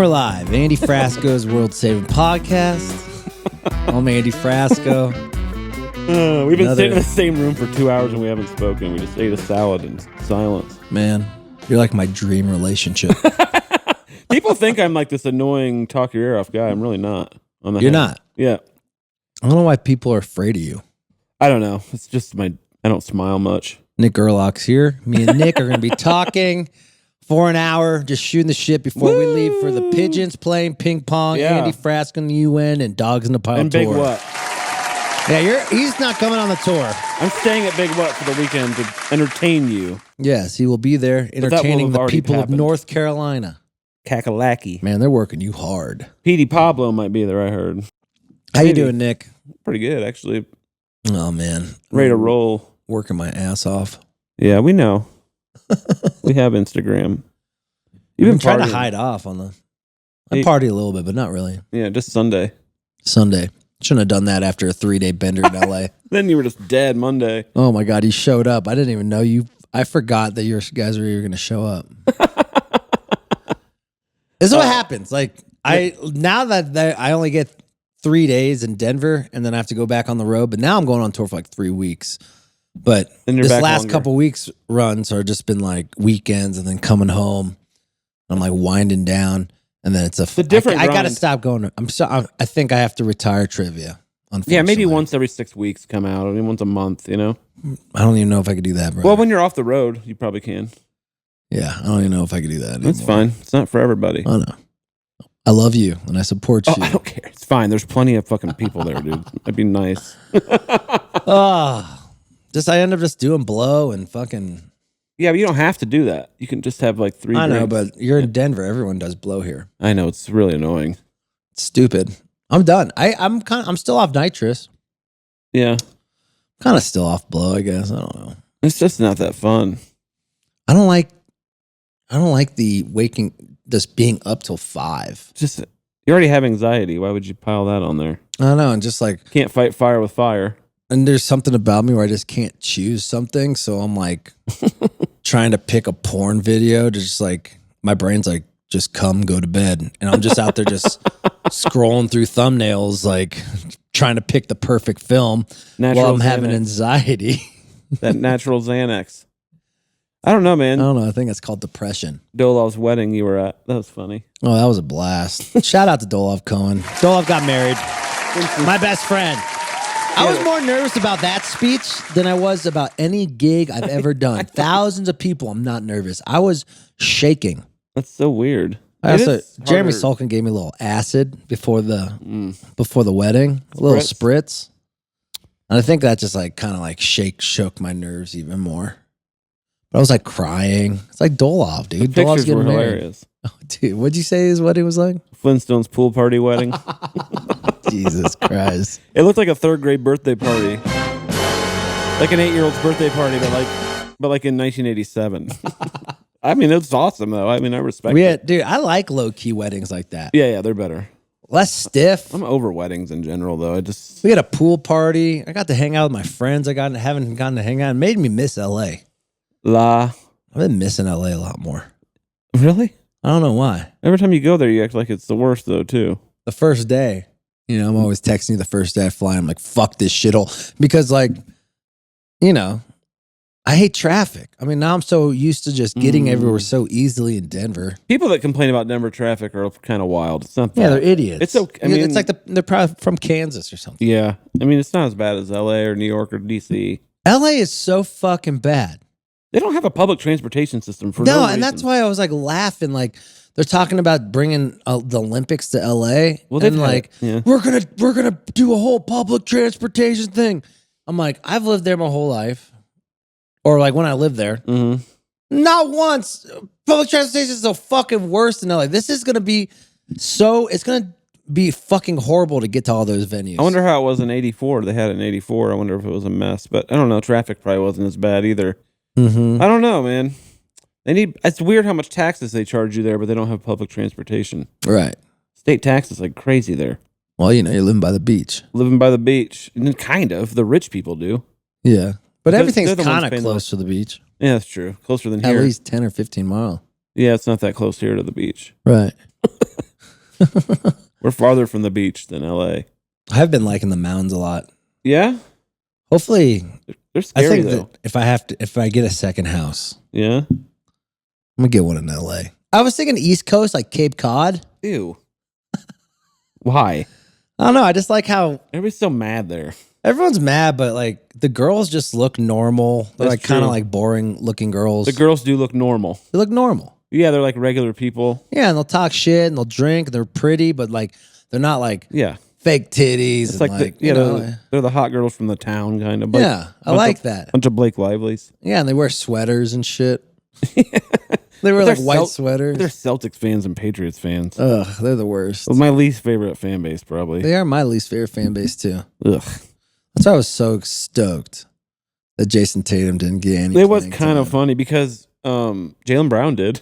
we're live. Andy Frasco's World Saving Podcast. I'm Andy Frasco. We've been sitting in the same room for 2 hours and we haven't spoken. We just ate a salad in silence. Man, you're like my dream relationship. People think I'm like this annoying talk your ear off guy. I'm really not. You're not? Yeah. I don't know why people are afraid of you. I don't know. It's just I don't smile much. Nick Gerlach's here. Me and Nick are going to be talking for an hour, just shooting the shit before we leave for the Pigeons playing ping pong, Andy Frasco in the UN, and Dogs in the Pile and tour. Big What? Yeah, he's not coming on the tour. I'm staying at Big What for the weekend to entertain you. Yes, he will be there entertaining the people of North Carolina. Kakalaki. Man, they're working you hard. Petey Pablo might be there, I heard. How you doing, Nick? Pretty good, actually. Oh, man. Ready to roll. Working my ass off. Yeah, we know. We have Instagram. You've been trying to hide off on the... I party a little bit, but not really. Yeah, just Sunday. Shouldn't have done that after a 3-day bender in L.A. Then you were just dead Monday. Oh, my God. He showed up. I didn't even know you... I forgot that you guys were going to show up. This is what happens. Like, now that I only get 3 days in Denver, and then I have to go back on the road, but now I'm going on tour for like 3 weeks. But this last couple weeks runs are just been like weekends and then coming home. I'm like winding down, and then it's a different. I got to stop going. I think I have to retire trivia. Yeah, maybe once every 6 weeks come out. I mean, once a month. You know. I don't even know if I could do that, bro. Well, when you're off the road, you probably can. Yeah, I don't even know if I could do that anymore. That's fine. It's not for everybody. Oh no. I love you and I support you. I don't care. It's fine. There's plenty of fucking people there, dude. That'd be nice. I end up just doing blow and fucking. Yeah, but you don't have to do that. You can just have like 3 I know, drinks. but you're in Denver. Everyone does blow here. I know. It's really annoying. It's stupid. I'm done. I'm still off nitrous. Yeah. Kind of still off blow, I guess. I don't know. It's just not that fun. I don't like the just being up till 5. Just you already have anxiety. Why would you pile that on there? I don't know, and just like can't fight fire with fire. And there's something about me where I just can't choose something, so I'm like trying to pick a porn video to just like my brain's like just come go to bed, and I'm just out there just scrolling through thumbnails like trying to pick the perfect film while I'm having anxiety. That natural Xanax. I don't know, man. I don't know. I think it's called depression. Dolov's wedding you were at. That was funny. Oh, that was a blast. Shout out to Dolov Cohen. Dolov got married. My best friend. I was more nervous about that speech than I was about any gig I've ever done. Thousands of people. I'm not nervous. I was shaking. That's so weird. Jeremy Sulkin gave me a little acid before the wedding. A little spritz. And I think that just like kind of like shook my nerves even more. But I was like crying. It's like Dolov, dude. The Dolov's pictures were married. hilarious. Oh, dude, what'd you say his wedding was like? Flintstones pool party wedding. Jesus Christ. It looked like a 3rd grade birthday party. Like an 8-year-old's birthday party, but like in 1987. I mean, it's awesome though. I mean, I respect it. Dude, I like low-key weddings like that. Yeah, they're better. Less stiff. I'm over weddings in general though. We had a pool party. I got to hang out with my friends. Haven't gotten to hang out. It made me miss LA. I've been missing LA a lot more. Really? I don't know why. Every time you go there, you act like it's the worst though too. The first day. You know, I'm always texting you the first day I fly. I'm like, fuck this shithole. Because, like, you know, I hate traffic. I mean, now I'm so used to just getting everywhere so easily in Denver. People that complain about Denver traffic are kind of wild. It's not that. Yeah, they're idiots. It's okay. I mean, it's like they're probably from Kansas or something. Yeah. I mean, it's not as bad as LA or New York or DC. LA is so fucking bad. They don't have a public transportation system for no reason. And that's why I was like laughing. Like, they're talking about bringing the Olympics to LA. Well, and like, we're gonna do a whole public transportation thing. I'm like, I've lived there my whole life, or like when I lived there, not once. Public transportation is the fucking worst in LA. This is gonna be it's gonna be fucking horrible to get to all those venues. I wonder how it was in '84. They had it in '84. I wonder if it was a mess, but I don't know. Traffic probably wasn't as bad either. I don't know, man. It's weird how much taxes they charge you there, but they don't have public transportation. Right. State taxes like crazy there. Well, you know, you're living by the beach. Living by the beach. And kind of. The rich people do. Yeah. But everything's kind of close to the beach. Yeah, that's true. Closer than here. At least 10 or 15 miles. Yeah, it's not that close here to the beach. Right. We're farther from the beach than LA. I have been liking the mountains a lot. Yeah? Hopefully, they're scary, I think though. that if I get a second house, yeah, I'm gonna get one in LA. I was thinking East Coast, like Cape Cod. Ew. Why? I don't know. I just like how everybody's so mad there. Everyone's mad, but like the girls just look normal. They're like kind of like boring looking girls. The girls do look normal. They look normal. Yeah, they're like regular people. Yeah, and they'll talk shit and they'll drink. They're pretty, but like they're not like fake titties. It's like they're the hot girls from the town kind of. Yeah, I like that. Bunch of Blake Lively's. Yeah, and they wear sweaters and shit. They wear like white sweaters. They're Celtics fans and Patriots fans. Ugh, they're the worst. Well, my least favorite fan base, probably. They are my least favorite fan base too. Ugh. That's why I was so stoked that Jason Tatum didn't get any. It was kind of funny because Jaylen Brown did.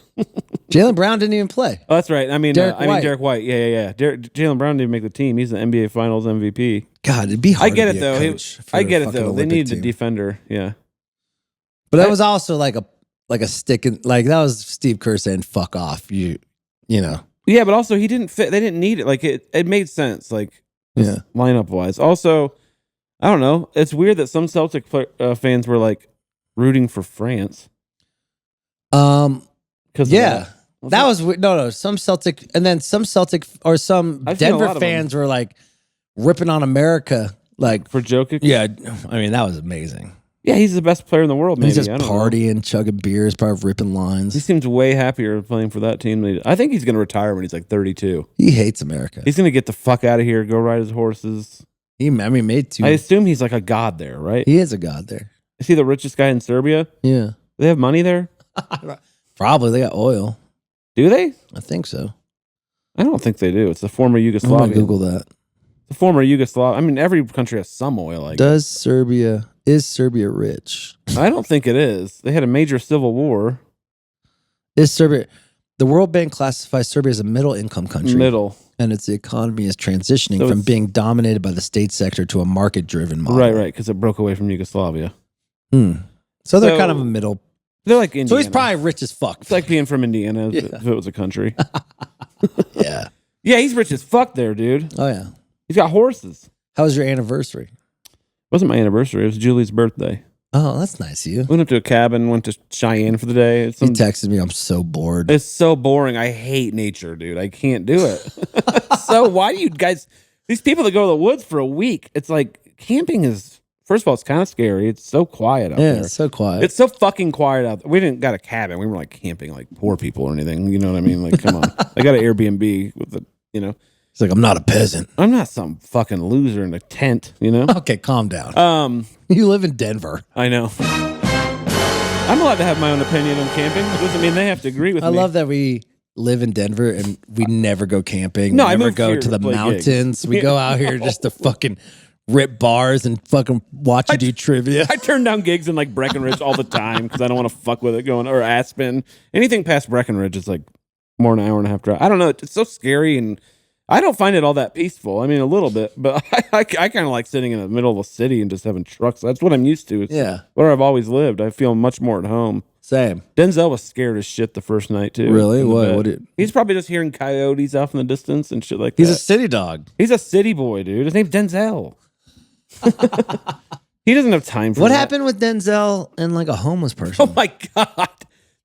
Jaylen Brown didn't even play. Oh, that's right. I mean, Derek White. Yeah. Jaylen Brown didn't make the team. He's the NBA Finals MVP. God, it'd be hard. I get it though. They needed a defender. Yeah, but that was also like a stick in, like that was Steve Kerr saying "fuck off." You know. Yeah, but also he didn't fit. They didn't need it. Like it made sense. Like lineup wise. Also, I don't know. It's weird that some Celtic fans were like rooting for France. That was weird. No. Some Celtic, and then some Celtic or some Denver fans were like ripping on America, like for Jokic. Yeah, I mean that was amazing. Yeah, he's the best player in the world. Maybe. He's just partying, chugging beers, probably ripping lines. He seems way happier playing for that team. I think he's going to retire when he's like 32. He hates America. He's going to get the fuck out of here, go ride his horses. Made two. I assume he's like a god there, right? He is a god there. Is he the richest guy in Serbia? Yeah. Do they have money there? Probably. They got oil. Do they? I think so. I don't think they do. It's the former Yugoslavia. I'm gonna Google that. The former Yugoslavia. I mean, every country has some oil. Is Serbia rich? I don't think it is. They had a major civil war. Is Serbia? The World Bank classifies Serbia as a middle-income country. And its economy is transitioning from being dominated by the state sector to a market-driven model. Right, because it broke away from Yugoslavia. So they're kind of a middle. They're like Indiana. So he's probably rich as fuck. It's like being from Indiana if it was a country. Yeah. Yeah, he's rich as fuck there, dude. Oh, yeah. He's got horses. How was your anniversary? It wasn't my anniversary. It was Julie's birthday. Oh, that's nice of you. Went up to a cabin, went to Cheyenne for the day. He texted me, I'm so bored. It's so boring. I hate nature, dude. I can't do it. So why do you guys, these people that go to the woods for a week, it's like camping is, first of all, it's kind of scary. It's so quiet out there. Yeah, it's so quiet. It's so fucking quiet out there. We didn't got a cabin. We weren't like camping like poor people or anything. You know what I mean? Like, come on. I got an Airbnb with the, It's like, I'm not a peasant. I'm not some fucking loser in a tent, Okay, calm down. You live in Denver. I know. I'm allowed to have my own opinion on camping. It doesn't mean they have to agree with me. I love that we live in Denver and we never go camping. No, we I never moved go here to the to play mountains. gigs. We go out here just to fucking rip bars and fucking watch you do trivia. I turn down gigs in like Breckenridge all the time because I don't want to fuck with it or Aspen. Anything past Breckenridge is like more than an hour and a half drive. I don't know. It's so scary and I don't find it all that peaceful. I mean, a little bit, but I kind of like sitting in the middle of a city and just having trucks. That's what I'm used to. It's where I've always lived. I feel much more at home. Same. Denzel was scared as shit the first night too. Really? What? He's probably just hearing coyotes off in the distance and shit like that. He's a city dog. He's a city boy, dude. His name's Denzel. He doesn't have time for what that. happened with Denzel and like a homeless person? Oh my God.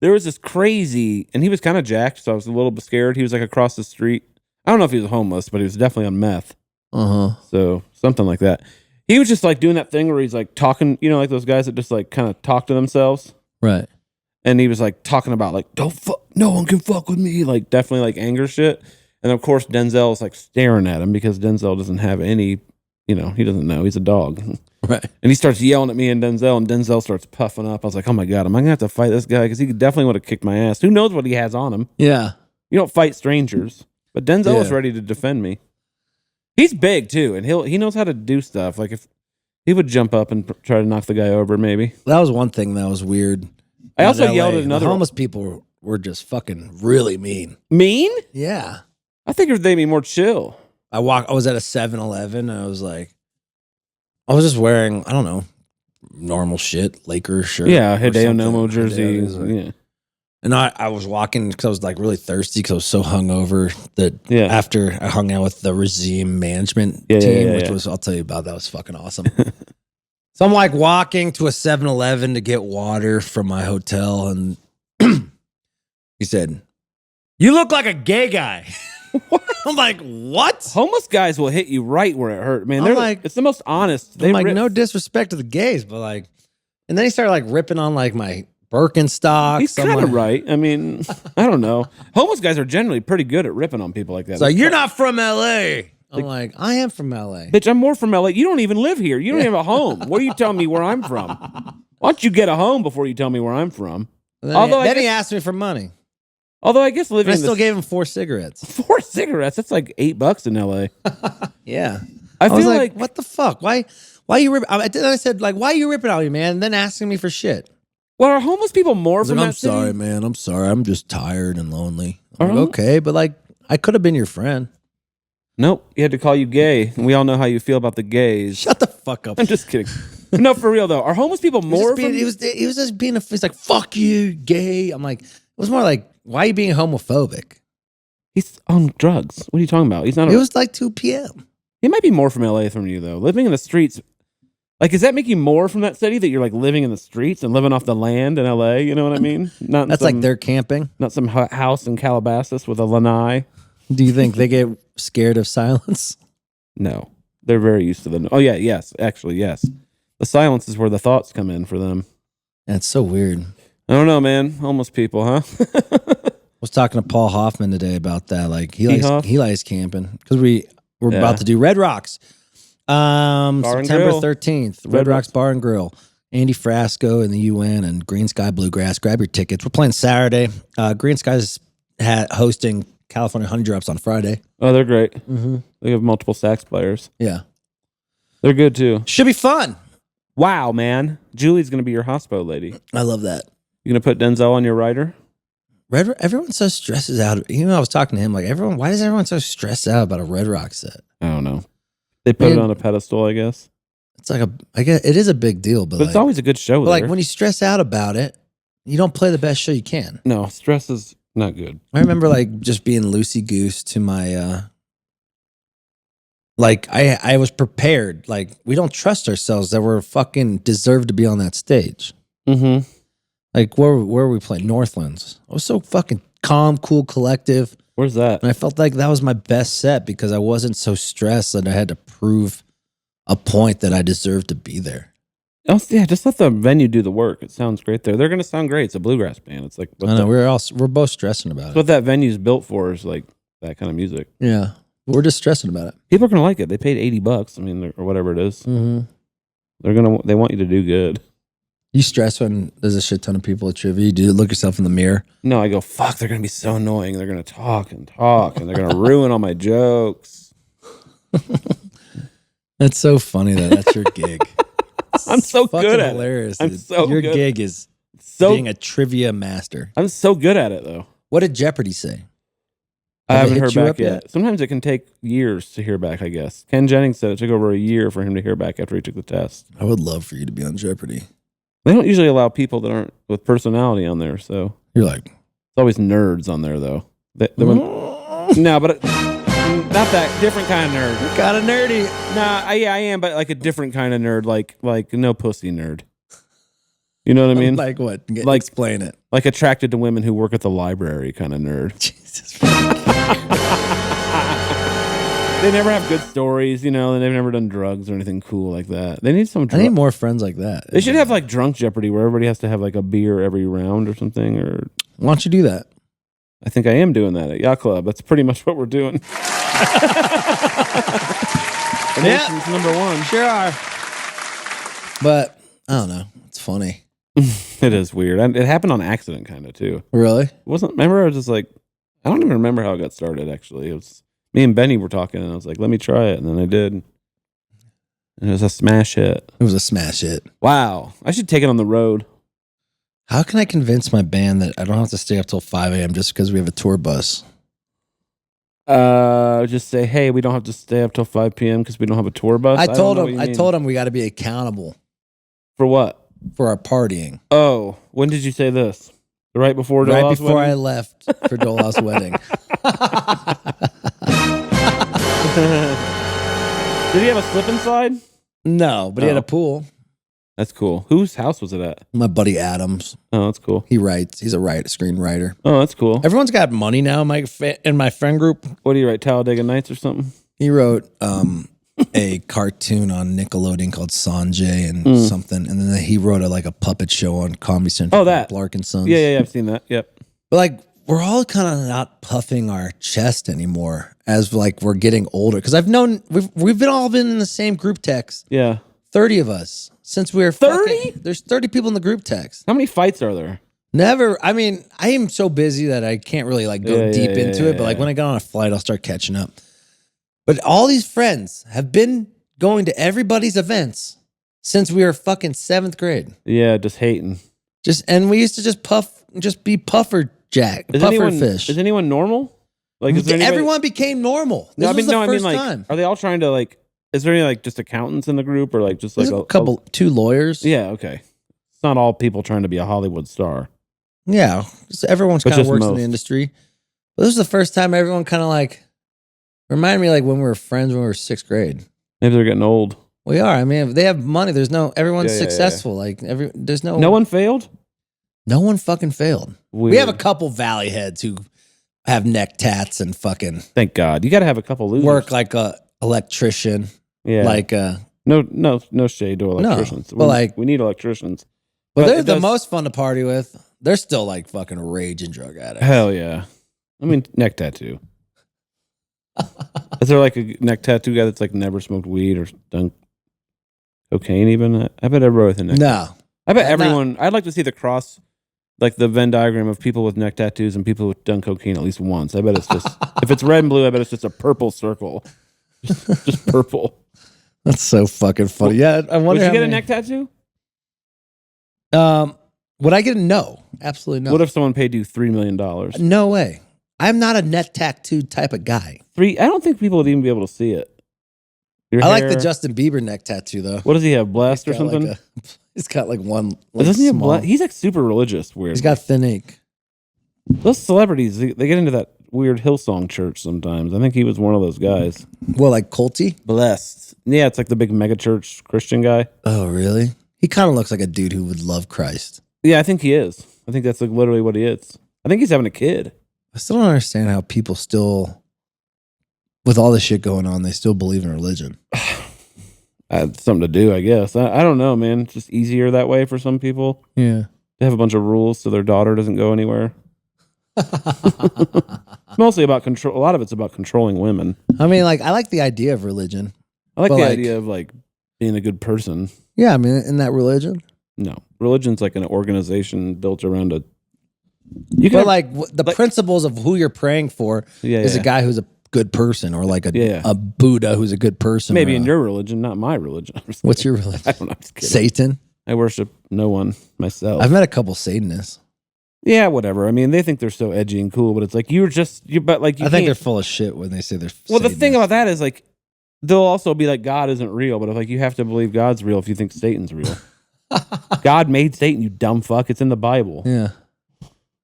There was this crazy, and he was kind of jacked, so I was a little bit scared. He was like across the street. I don't know if he was homeless, but he was definitely on meth. So something like that. He was just like doing that thing where he's like talking, like those guys that just like kind of talk to themselves. Right. And he was like talking about like, no one can fuck with me. Like definitely like anger shit. And of course, Denzel is like staring at him because Denzel doesn't have any, he doesn't know. He's a dog. Right. And he starts yelling at me and Denzel starts puffing up. I was like, oh my God, am I going to have to fight this guy? Because he definitely would have kicked my ass. Who knows what he has on him? Yeah. You don't fight strangers. But Denzel was ready to defend me. He's big too, and he knows how to do stuff. Like if he would jump up and try to knock the guy over, maybe. That was one thing that was weird. I also yelled at another. The homeless people were just fucking really mean. Mean? Yeah. I think they'd be more chill. I was at a 7-Eleven and I was just wearing, I don't know, normal shit, Lakers shirt. Yeah, Hideo Nomo jersey. Yeah. And I was walking because I was like really thirsty because I was so hungover that after I hung out with the Regime management team, which was, I'll tell you about, that was fucking awesome. So I'm like walking to a 7-Eleven to get water from my hotel, and he said, "You look like a gay guy." I'm like, what? Homeless guys will hit you right where it hurt, man. They're like, it's the most honest. I'm like, no disrespect to the gays, but like, and then he started like ripping on like my Birkenstocks. He's kind of right. I mean, I don't know. Homeless guys are generally pretty good at ripping on people like that. So you're not from LA. I'm like, I am from LA. Bitch, I'm more from LA. You don't even live here. You don't even have a home. What are you telling me where I'm from? Why don't you get a home before you tell me where I'm from? Then he asked me for money. Although I guess living, I still gave him 4 cigarettes. 4 cigarettes? That's like $8 in LA. Yeah. I feel like, what the fuck? Why you ripping? I said, like, why are you ripping on me, man? And then asking me for shit. Well, are homeless people more from that city? I'm sorry, man. I'm sorry. I'm just tired and lonely. I'm like, okay, but like, I could have been your friend. Nope. He had to call you gay. And we all know how you feel about the gays. Shut the fuck up. I'm just kidding. No, for real though. Are homeless people more from... He was just being he's like, fuck you, gay. I'm like, it was more like, why are you being homophobic? He's on drugs. What are you talking about? He's not. It was like 2 p.m. He might be more from LA from you though. Living in the streets... Like, does that make you more from that city that you're like living in the streets and living off the land in LA? You know what I mean? That's like they're camping. Not some house in Calabasas with a lanai. Do you think they get scared of silence? No, they're very used to the. Oh yeah, yes, actually, yes. The silence is where the thoughts come in for them. That's so weird. I don't know, man. Homeless people, huh? I was talking to Paul Hoffman today about that. Like he likes camping because we're about to do Red Rocks. September 13th, Red Rocks Bar and Grill. Andy Frasco in the UN and Green Sky Bluegrass. Grab your tickets. We're playing Saturday. Green Sky's hosting California Honey Drops on Friday. Oh, they're great. Mm-hmm. They have multiple sax players. Yeah. They're good too. Should be fun. Wow, man. Julie's going to be your hospo lady. I love that. You going to put Denzel on your rider? Everyone so stresses out. You know, I was talking to him like, why is everyone so stressed out about a Red Rock set? I don't know. They put it on a pedestal, I guess. It's like I guess it is a big deal, but it's always a good show. But like when you stress out about it, you don't play the best show you can. No, stress is not good. I remember like just being loosey goose to my like I was prepared. Like we don't trust ourselves that we're fucking deserve to be on that stage. Mm-hmm. Like where were we playing? Northlands. I was so fucking calm, cool, collective. Where's that? And I felt like that was my best set because I wasn't so stressed that I had to prove a point that I deserved to be there. Oh yeah, just let the venue do the work. It sounds great there. They're going to sound great. It's a bluegrass band. It's like I know we're both stressing about it. What that venue's built for is like that kind of music. Yeah, we're just stressing about it. People are going to like it. They paid $80. I mean, or whatever it is. Mm-hmm. They want you to do good. You stress when there's a shit ton of people at trivia. You do look yourself in the mirror. No, I go, fuck, they're going to be so annoying. They're going to talk, and they're going to ruin all my jokes. That's so funny that's your gig. I'm so good at hilarious. it. I'm so Your good. gig is being a trivia master. I'm so good at it, though. What did Jeopardy say? I haven't heard back yet. Sometimes it can take years to hear back, I guess. Ken Jennings said it took over a year for him to hear back after he took the test. I would love for you to be on Jeopardy. They don't usually allow people that aren't with personality on there, so you're like, it's always nerds on there though. No, but not that different kind of nerd. You're kind of nerdy. Nah, I am, but like a different kind of nerd, like no pussy nerd. You know what I mean? Like what? Like explain it. Like attracted to women who work at the library kind of nerd. Jesus. They never have good stories, you know, and they've never done drugs or anything cool like that. They need some I need more friends like that. They should have like drunk Jeopardy where everybody has to have like a beer every round or something. Or why don't you do that? I think I am doing that at Yacht Club. That's pretty much what we're doing. Yeah, number one. Sure are. But I don't know. It's funny. It is weird. It happened on accident, kind of too. Really? It wasn't. Remember, I was just like, I don't even remember how it got started. Actually, it was me and Benny were talking, and I was like, "Let me try it," and then I did. And it was a smash hit. It was a smash hit. Wow! I should take it on the road. How can I convince my band that I don't have to stay up till 5 a.m. just because we have a tour bus? Just say, hey, we don't have to stay up till 5 p.m. because we don't have a tour bus. I told him we got to be accountable. For what? For our partying. Oh, when did you say this? Right before I left for Dolaf's wedding. Did he have a slip and slide? No, but he had a pool. That's cool. Whose house was it at? My buddy Adams. Oh, that's cool. He writes. He's a screenwriter. Oh, that's cool. Everyone's got money now in my friend group. What do you write? Talladega Nights or something? He wrote a cartoon on Nickelodeon called Sanjay and something, and then he wrote a puppet show on Comedy Central. Oh, that Clark and Sons. Yeah, I've seen that. Yep. But we're all kind of not puffing our chest anymore as we're getting older. Because I've known we've all been in the same group text. Yeah, 30 of us since we were 30. There's 30 people in the group text. How many fights are there? Never. I mean, I am so busy that I can't really go deep into it. But when I get on a flight, I'll start catching up. But all these friends have been going to everybody's events since we were fucking 7th grade. Yeah, just hating. And we used to just be puffer fish. Is anyone normal? Everyone became normal. This was the first time. Are they all trying to is there any just accountants in the group or just There's a 2 lawyers? Yeah, okay. It's not all people trying to be a Hollywood star. Yeah, everyone's kind of works in the industry. But this is the first time everyone kind of reminded me when we were friends when we were 6th grade. Maybe they're getting old. We are. I mean, if they have money, everyone's successful. Yeah. There's no one failed? No one fucking failed. Weird. We have a couple valley heads who have neck tats and fucking. Thank God. You got to have a couple losers. Work like a electrician. Yeah. No shade to electricians. No, but we need electricians. But they're the most fun to party with. They're still fucking raging drug addicts. Hell yeah. I mean, neck tattoo. Is there a neck tattoo guy that's never smoked weed or done cocaine even? I bet everybody with a neck tattoo. I bet everyone. I'd like to see the cross, the Venn diagram of people with neck tattoos and people who've done cocaine at least once. I bet it's just, if it's red and blue, I bet it's just a purple circle. Just purple. That's so fucking funny. Yeah, I wonder. Would you get a neck tattoo? Would I get No, absolutely no. What if someone paid you $3 million? No way. I'm not a neck tattoo type of guy. I don't think people would even be able to see it. I like the Justin Bieber neck tattoo though. What does he have? Blessed or something? He's got one. Doesn't he have he's super religious. Weird. He's got thin ink. Those celebrities, they get into that weird Hillsong church sometimes. I think he was one of those guys. Well, culty? Blessed. Yeah, it's the big mega church Christian guy. Oh, really? He kind of looks like a dude who would love Christ. Yeah, I think he is. I think that's literally what he is. I think he's having a kid. I still don't understand how people still, with all this shit going on, they still believe in religion. It's something to do, I guess. I don't know, man. It's just easier that way for some people. Yeah. They have a bunch of rules so their daughter doesn't go anywhere. It's mostly about control. A lot of it's about controlling women. I mean, I like the idea of religion. I like the idea of being a good person. Yeah, I mean, in that religion. No, religion's an organization built around a. The principles of who you're praying for is a guy who's a good person, or a Buddha who's a good person. Maybe in your religion, not my religion. What's your religion? I don't know. I'm just kidding. Satan. I worship no one myself. I've met a couple Satanists. Yeah, whatever. I mean, they think they're so edgy and cool, but it's I think they're full of shit when they say they're. Well, Satanists. the thing about that is they'll also be God isn't real, but if you have to believe God's real if you think Satan's real. God made Satan, you dumb fuck. It's in the Bible. Yeah.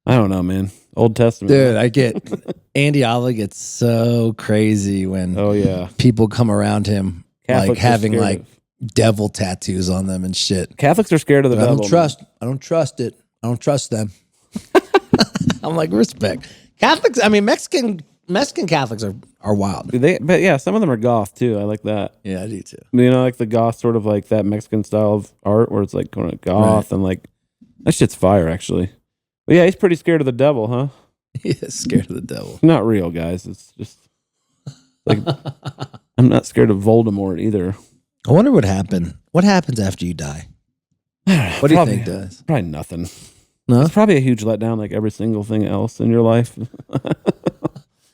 I don't know, man. Old Testament. Dude, I get Andy Olive gets so crazy when people come around him Catholics having devil tattoos on them and shit. Catholics are scared of the devil. I don't trust it. I don't trust them. I'm respect. Catholics, I mean Mexican Catholics are wild. But yeah, some of them are goth too. I like that. Yeah, I do too. The goth sort of that Mexican style of art where it's kind of goth and that shit's fire actually. But yeah, he's pretty scared of the devil, huh? He is scared of the devil. Not real, guys. It's just I'm not scared of Voldemort either. I wonder what happened. What happens after you die? What do you think does? Probably nothing. No? It's probably a huge letdown like every single thing else in your life.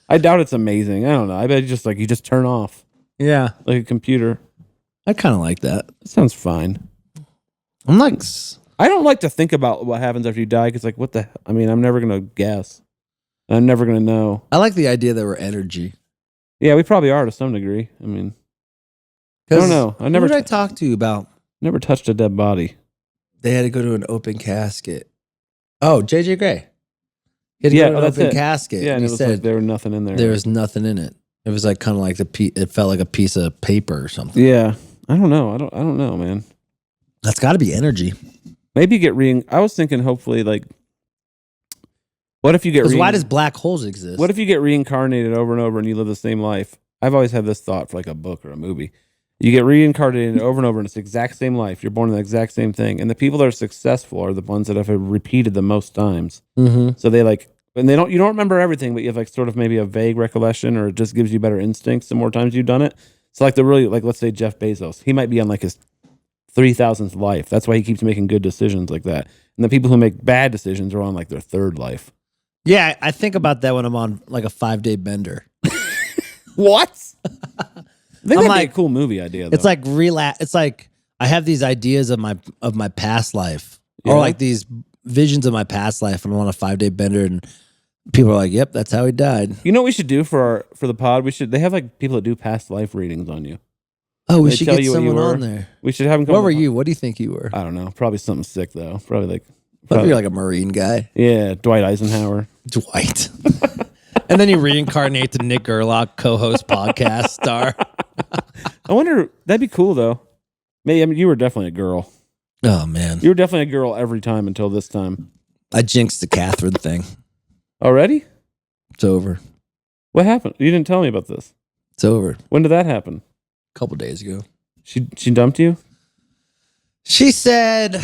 I doubt it's amazing. I don't know. I bet you just turn off. Yeah. Like a computer. I kind of like that. It sounds fine. I don't like to think about what happens after you die because what the... I mean, I'm never going to guess. I'm never going to know. I like the idea that we're energy. Yeah, we probably are to some degree. I mean... I don't know. Who did I talk to you about? Never touched a dead body. They had to go to an open casket. Oh, JJ Gray. He had to go to an open casket. Yeah, and he it was said like there was nothing in there. There was nothing in it. It was like kind of like it felt like a piece of paper or something. Yeah, I don't know. I don't know, man. That's got to be energy. Maybe get I was thinking, hopefully, like, what if you get? Why does black holes exist? What if you get reincarnated over and over and you live the same life? I've always had this thought for like a book or a movie. You get reincarnated over and over, and it's the exact same life. You're born in the exact same thing, and the people that are successful are the ones that have repeated the most times. Mm-hmm. So they like, and you don't remember everything, but you have like sort of maybe a vague recollection, or it just gives you better instincts the more times you've done it. So like let's say Jeff Bezos, he might be on like his 3,000th life. That's why he keeps making good decisions like that. And the people who make bad decisions are on like their third life. Yeah, I think about that when I'm on like a 5-day bender. What? I think that'd be a cool movie idea, though. It's like It's like I have these ideas of my past life, or like these visions of my past life, and I'm on a 5-day bender, and people are like, "Yep, that's how he died." You know what we should do for the pod? They have like people that do past life readings on you. Oh, we should get someone on there. We should have them come. What were you? What do you think you were? I don't know. Probably something sick though. Probably you're like a Marine guy. Yeah, Dwight Eisenhower. Dwight. And then you reincarnate to Nick Gerlach, co-host podcast star. I wonder, that'd be cool though. Maybe, I mean, you were definitely a girl. Oh man, you were definitely a girl every time until this time. I jinxed the Catherine thing. Already? It's over. What happened? You didn't tell me about this. It's over. When did that happen? A couple days ago. She dumped you? She said,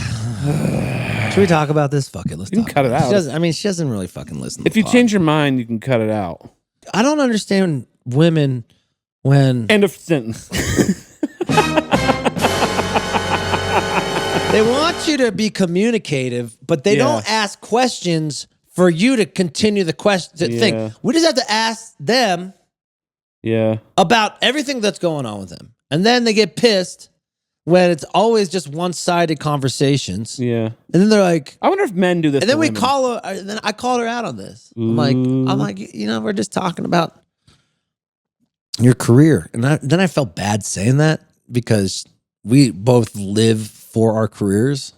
should we talk about this? Fuck it. Let's talk cut it out. She doesn't really fucking listen. If you change your mind, you can cut it out. I don't understand women when... End of sentence. They want you to be communicative, but they don't ask questions for you to continue the question. Think. We just have to ask them about everything that's going on with them. And then they get pissed when it's always just one-sided conversations. Yeah. And then they're like... I wonder if men do this. And then we call her... And then I called her out on this. I'm like, you know, we're just talking about your career. And then I felt bad saying that because we both live for our careers.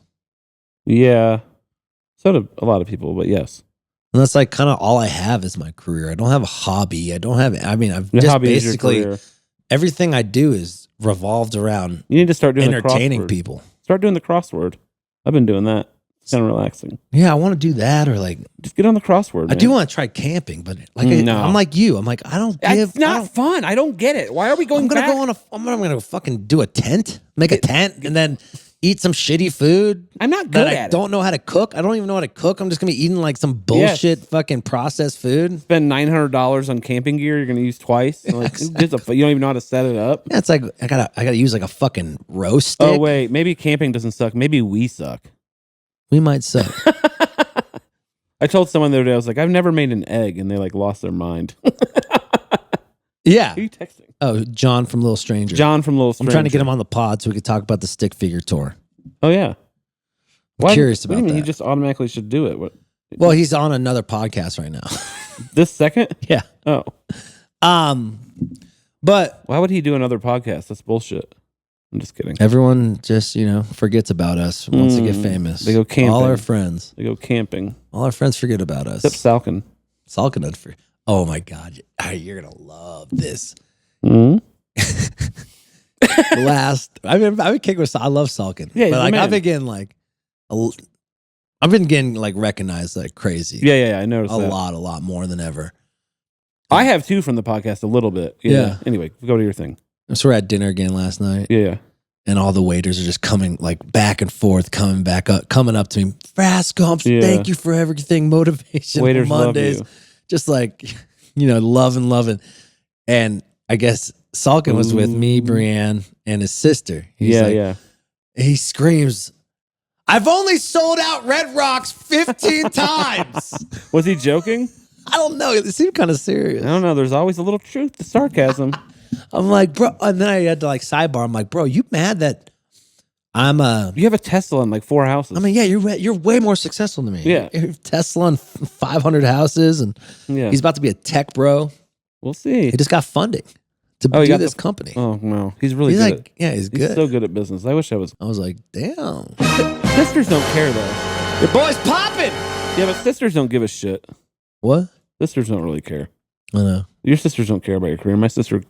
Yeah. So do a lot of people, but yes. And that's like kind of all I have is my career. I don't have a hobby. I've just basically... Everything I do is revolved around you need to start doing entertaining people. Start doing the crossword. I've been doing that. It's kind of relaxing. Yeah, I want to do that, or like just get on the crossword. I do want to try camping, but like I'm like you. I'm like it's not fun. I don't get it. Why are we going? I'm gonna fucking do a tent, make a tent, and then eat some shitty food. I'm not good at it. I don't know how to cook. I don't even know how to cook. I'm just gonna be eating like some bullshit fucking processed food. Spend $900 on camping gear you're gonna use twice. Like, you don't even know how to set it up. Yeah, it's like I gotta use like a fucking roast stick. Oh wait, maybe camping doesn't suck. Maybe we suck. We might suck. I told someone the other day, I was like, I've never made an egg, and they like lost their mind. Yeah. Who are you texting? Oh, John from Little Stranger. I'm trying to get him on the pod so we could talk about the stick figure tour. Oh, yeah. I'm curious about that. He just automatically should do it. Well, he's on another podcast right now. This second? Yeah. Oh. But why would he do another podcast? That's bullshit. I'm just kidding. Everyone just, forgets about us once they get famous. They go camping. All our friends. They go camping. All our friends forget about us. Except Salkin. Oh my God. You're going to love this. Mm-hmm. I've been kicking with I love Salkin. Yeah, but I've been getting recognized like crazy. Yeah, I noticed a lot more than ever. I have too from the podcast a little bit. Yeah. Anyway, go to your thing. So we're at dinner again last night. Yeah. And all the waiters are just coming back and forth, coming up to me. Frasco, thank you for everything. Motivation waiters Mondays. Love you. Just loving. And I guess Salkin was with me, Brianne, and his sister. He's He screams, I've only sold out Red Rocks 15 times. Was he joking? I don't know. It seemed kind of serious. I don't know. There's always a little truth to sarcasm. I'm like, bro. And then I had to sidebar. I'm like, bro, you mad that I'm You have a Tesla and 4 houses. I mean, yeah, you're way more successful than me. Yeah. You have Tesla and 500 houses, and he's about to be a tech bro. We'll see. He just got funding to do this company. Oh, no. He's really good. He's good. He's so good at business. I wish I was. I was like, damn. Sisters don't care, though. Your boy's popping. Yeah, but sisters don't give a shit. What? Sisters don't really care. I know. Your sisters don't care about your career. My sister.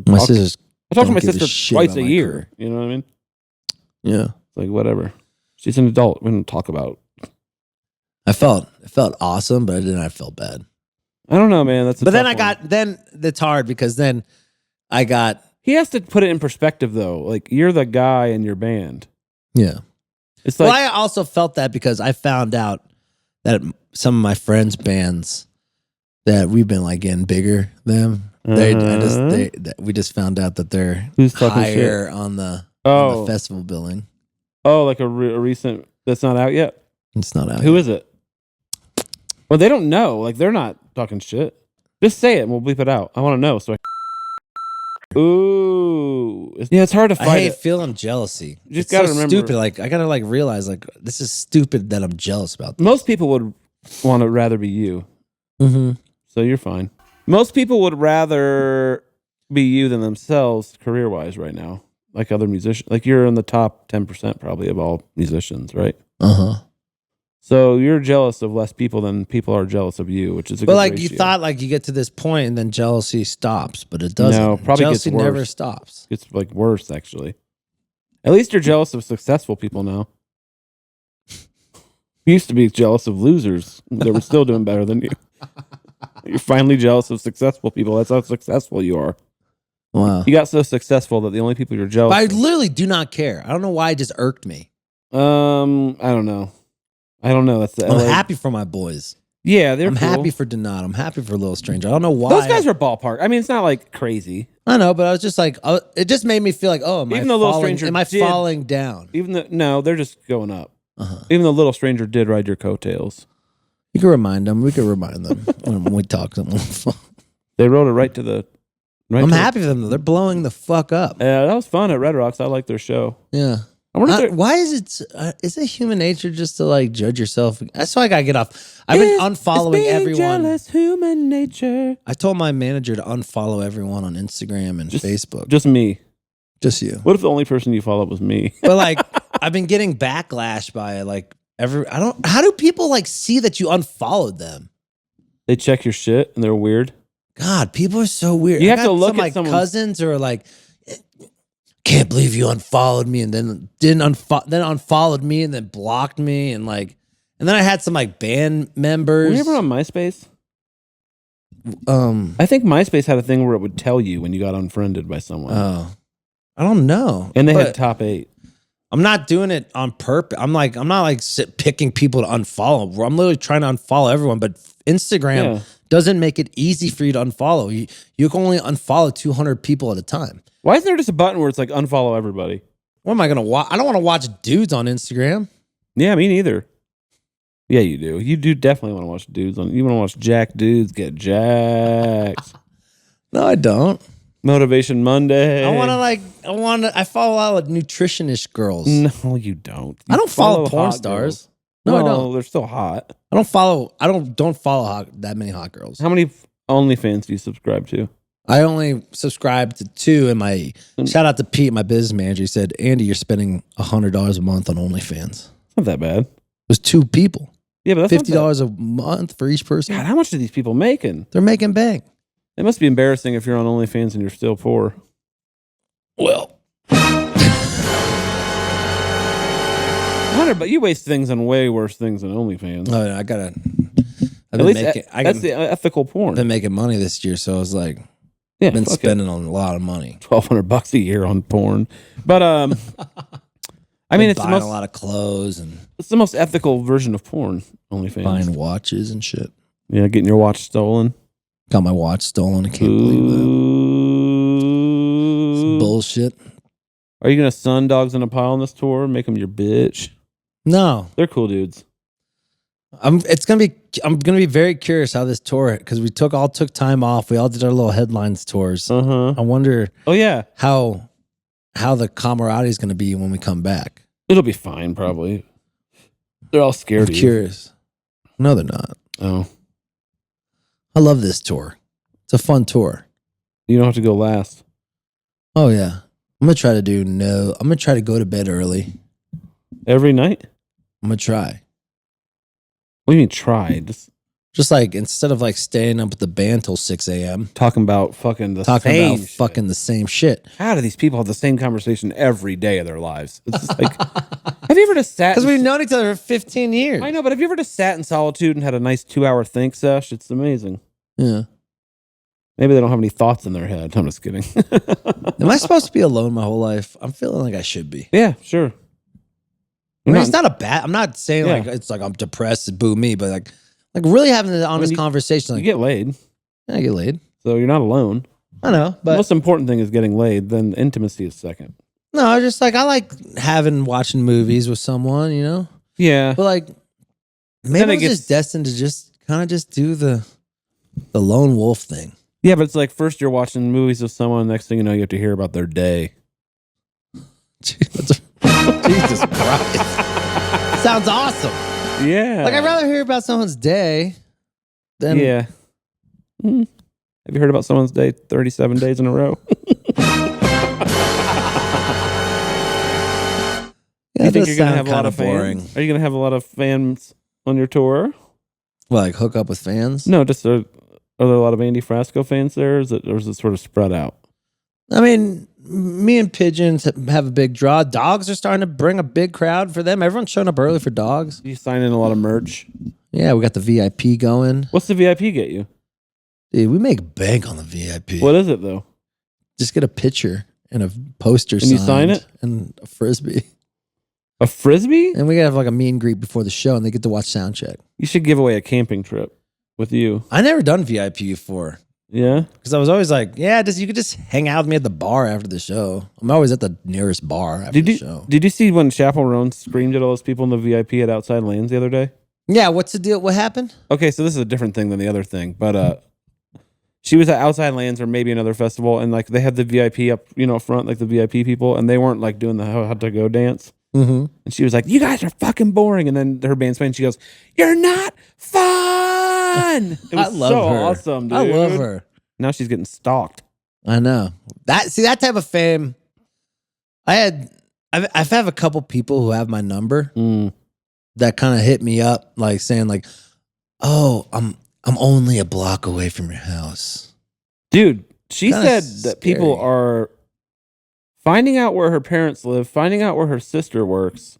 My sisters. I talk to my sister twice a year. Career. You know what I mean? Yeah. It's like whatever. She's an adult. We don't talk about. It felt awesome, but then I felt bad. I don't know, man. That's. Then it's hard because then I got. He has to put it in perspective though. Like you're the guy in your band. Yeah. It's like. Well, I also felt that because I found out that some of my friends' bands that we've been like getting bigger than we just found out that they're higher on the festival billing. Oh, like a recent that's not out yet? It's not out. Who is it? Well, they don't know. Like they're not talking shit. Just say it and we'll bleep it out. I want to know. So Ooh. Yeah, it's hard to fight. I hate feeling jealousy. You just gotta remember. Stupid. Like I gotta realize like this is stupid that I'm jealous about this. Most people would want to rather be you. Mm-hmm. So you're fine. Most people would rather be you than themselves career-wise right now. Like other musicians. Like you're in the top 10% probably of all musicians, right? Uh-huh. So you're jealous of less people than people are jealous of you, which is a good ratio. You thought like you get to this point and then jealousy stops, but it doesn't. No, probably jealousy gets worse. never stops. It's like worse, actually. At least you're jealous of successful people now. You used to be jealous of losers that were still doing better than you. You're finally jealous of successful people. That's how successful you are. Wow. You got so successful that the only people you're jealous of. I literally do not care. I don't know why it just irked me. I don't know. That's the I'm happy for my boys. Yeah, I'm cool. Happy for Donato. I'm happy for Little Stranger. I don't know why. Those guys are ballpark. I mean, it's not like crazy. I know, but I was just like, it just made me feel like, am I falling down? No, they're just going up. Uh-huh. Even though Little Stranger did ride your coattails. You can remind them. We can remind them when we talk to them. They rode it right to the. I'm happy for them though. They're blowing the fuck up. Yeah, that was fun at Red Rocks. I like their show. Yeah. Why is it? Is it human nature just to like judge yourself? That's why I gotta get off. I've been unfollowing everyone. Jealous human nature. I told my manager to unfollow everyone on Instagram and Facebook. Just me. Just you. What if the only person you follow was me? But like, I've been getting backlash by like how do people like see that you unfollowed them? They check your shit and they're weird. God, people are so weird. You have to look at some cousins or like, can't believe you unfollowed me and then then unfollowed me and then blocked me and then I had some like band members. Were you ever on MySpace? I think MySpace had a thing where it would tell you when you got unfriended by someone. Oh, I don't know. And they had top 8. I'm not doing it on purpose. I'm not picking people to unfollow. I'm literally trying to unfollow everyone, but Instagram doesn't make it easy for you to unfollow. You can only unfollow 200 people at a time. Why isn't there just a button where it's like unfollow everybody? What am I going to watch? I don't want to watch dudes on Instagram. Yeah, me neither. Yeah, you do. You do definitely want to watch dudes on. You want to watch jack dudes get jacked. No, I don't. Motivation Monday. I follow a lot of nutritionish girls. No, you don't. I don't follow porn stars. Girls. No, I don't. They're still hot. I don't follow that many hot girls. How many OnlyFans do you subscribe to? I only subscribe to 2 and my shout out to Pete, my business manager. He said, Andy, you're spending $100 a month on OnlyFans. It's not that bad. It was 2 people. Yeah, but that's $50 a month for each person. God, how much are these people making? They're making bang. It must be embarrassing if you're on OnlyFans and you're still poor. Well, but you waste things on way worse things than OnlyFans. Oh, I gotta. That's the ethical porn. I've been making money this year, so I was like, I've been spending on a lot of money. $1,200 a year on porn, but I mean, it's buying a lot of clothes and it's the most ethical version of porn. OnlyFans, buying watches and shit. Yeah, getting your watch stolen. Got my watch stolen. I can't believe that. It's bullshit. Are you gonna sun dogs in a pile on this tour? Make them your bitch? No, they're cool dudes. I'm gonna be very curious how this tour, because we took time off. We all did our little headlines tours. Uh-huh. I wonder. Oh yeah, how the camaraderie is gonna be when we come back. It'll be fine, probably. They're all scared. I'm curious. No, they're not. Oh. I love this tour. It's a fun tour. You don't have to go last. Oh yeah. I'm gonna try to go to bed early. Every night? I'm gonna try. What do you mean try? Just like instead of like staying up with the band till 6 a.m. talking about fucking the same shit. How do these people have the same conversation every day of their lives? It's just like, have you ever just sat? Because we've known each other for 15 years. I know, but have you ever just sat in solitude and had a nice 2-hour think sesh? It's amazing. Yeah. Maybe they don't have any thoughts in their head. I'm just kidding. Am I supposed to be alone my whole life? I'm feeling like I should be. Yeah, sure. I mean, it's not a bad. I'm not saying like it's like I'm depressed, boo me, but like really having an honest conversation. Like, you get laid. I get laid. So you're not alone. I know, but the most important thing is getting laid. Then intimacy is second. No, I just like I like watching movies with someone, you know. Yeah, but like maybe I'm just destined to just kind of just do the lone wolf thing. Yeah, but it's like first you're watching movies with someone. Next thing you know, you have to hear about their day. Jesus Christ! Sounds awesome. Yeah, like I'd rather hear about someone's day than Have you heard about someone's day 37 days in a row? You think you're gonna have a lot of fans? Are you gonna have a lot of fans on your tour? Well, like hook up with fans? No, just are there a lot of Andy Frasco fans there? Or is it sort of spread out? I mean, me and Pigeons have a big draw. Dogs are starting to bring a big crowd for them. Everyone's showing up early for Dogs. You sign in a lot of merch. Yeah, we got the VIP going. What's the VIP get you? Dude, we make bank on the VIP. What is it though? Just get a picture and a poster and you sign it? And a Frisbee. A Frisbee? And we gotta have like a meet and greet before the show and they get to watch soundcheck. You should give away a camping trip with you. I never done VIP before. Yeah? Because I was always like, you could just hang out with me at the bar after the show. I'm always at the nearest bar after the show. Did you see when Chapel Roan screamed at all those people in the VIP at Outside Lands the other day? Yeah, what's the deal? What happened? Okay, so this is a different thing than the other thing, but she was at Outside Lands or maybe another festival, and like they had the VIP up, front, like the VIP people, and they weren't like doing the how to go dance. Mm-hmm. And she was like, "You guys are fucking boring." And then her band's playing. She goes, "You're not fun." It was so awesome, dude. I love her. Now she's getting stalked. I know that type of fame. I've had a couple people who have my number that kind of hit me up, like saying like, "Oh, I'm only a block away from your house." Dude, she said that scary. people are finding out where her parents live, finding out where her sister works,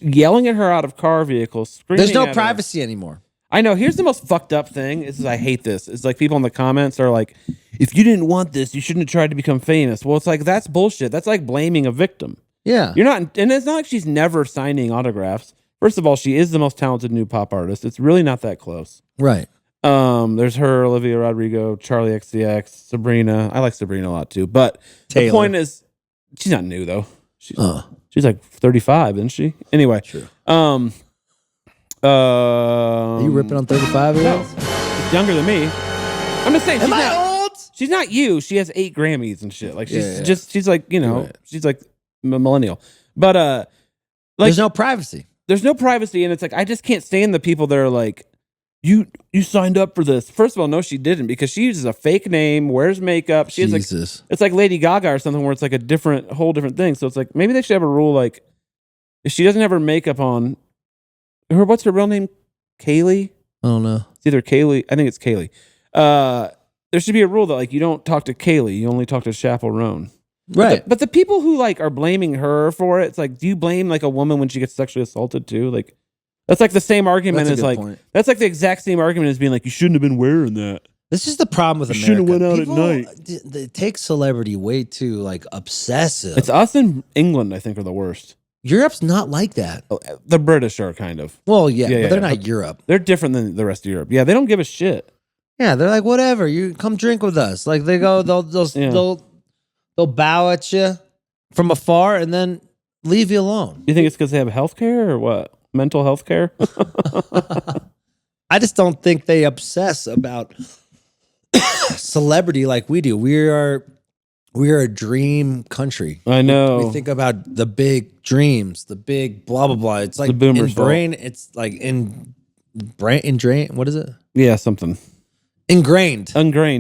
yelling at her out of car vehicles, screaming. There's no privacy anymore. I know. Here's the most fucked up thing. I hate this. It's like people in the comments are like, if you didn't want this, you shouldn't have tried to become famous. Well, it's like, that's bullshit. That's like blaming a victim. Yeah. You're not, and it's not like she's never signing autographs. First of all, she is the most talented new pop artist. It's really not that close. Right. There's her, Olivia Rodrigo, Charlie XCX, Sabrina. I like Sabrina a lot too. But Taylor. The point is, she's not new though. She's like 35, isn't she? Anyway. True. Are you ripping on 35 years olds? She's younger than me. I'm just saying. Am I old? She's not you. She has 8 Grammys and shit. Like she's she's like, Right. she's like a millennial. But like there's no privacy. There's no privacy, and it's like I just can't stand the people that are like, you signed up for this. First of all, no, she didn't, because she uses a fake name, wears makeup. She has like, it's like Lady Gaga or something, where it's like a whole different thing. So it's like maybe they should have a rule like, if she doesn't have her makeup on, what's her real name? Kaylee? I don't know. It's either Kaylee. I think it's Kaylee. There should be a rule that like you don't talk to Kaylee, you only talk to Chapel Roan. Right. But the people who like are blaming her for it, it's like, do you blame like a woman when she gets sexually assaulted too? Like, that's like the same argument as like point. That's like the exact same argument as being like, you shouldn't have been wearing that. This is the problem with America. Shouldn't have went out at night. They take celebrity way too like obsessive. It's us in England, I think, are the worst. Europe's not like that. The British are kind of. Well, yeah, but they're not Europe. They're different than the rest of Europe. Yeah, they don't give a shit. Yeah, they're like, whatever. You come drink with us. Like they go, they'll bow at you from afar and then leave you alone. You think it's because they have health care or what? Mental health care? I just don't think they obsess about celebrity like we do. We are a dream country. I know. We think about the big dreams, the big blah blah blah. It's like the boomers' brain. It's like in drain. What is it? Yeah, something ingrained.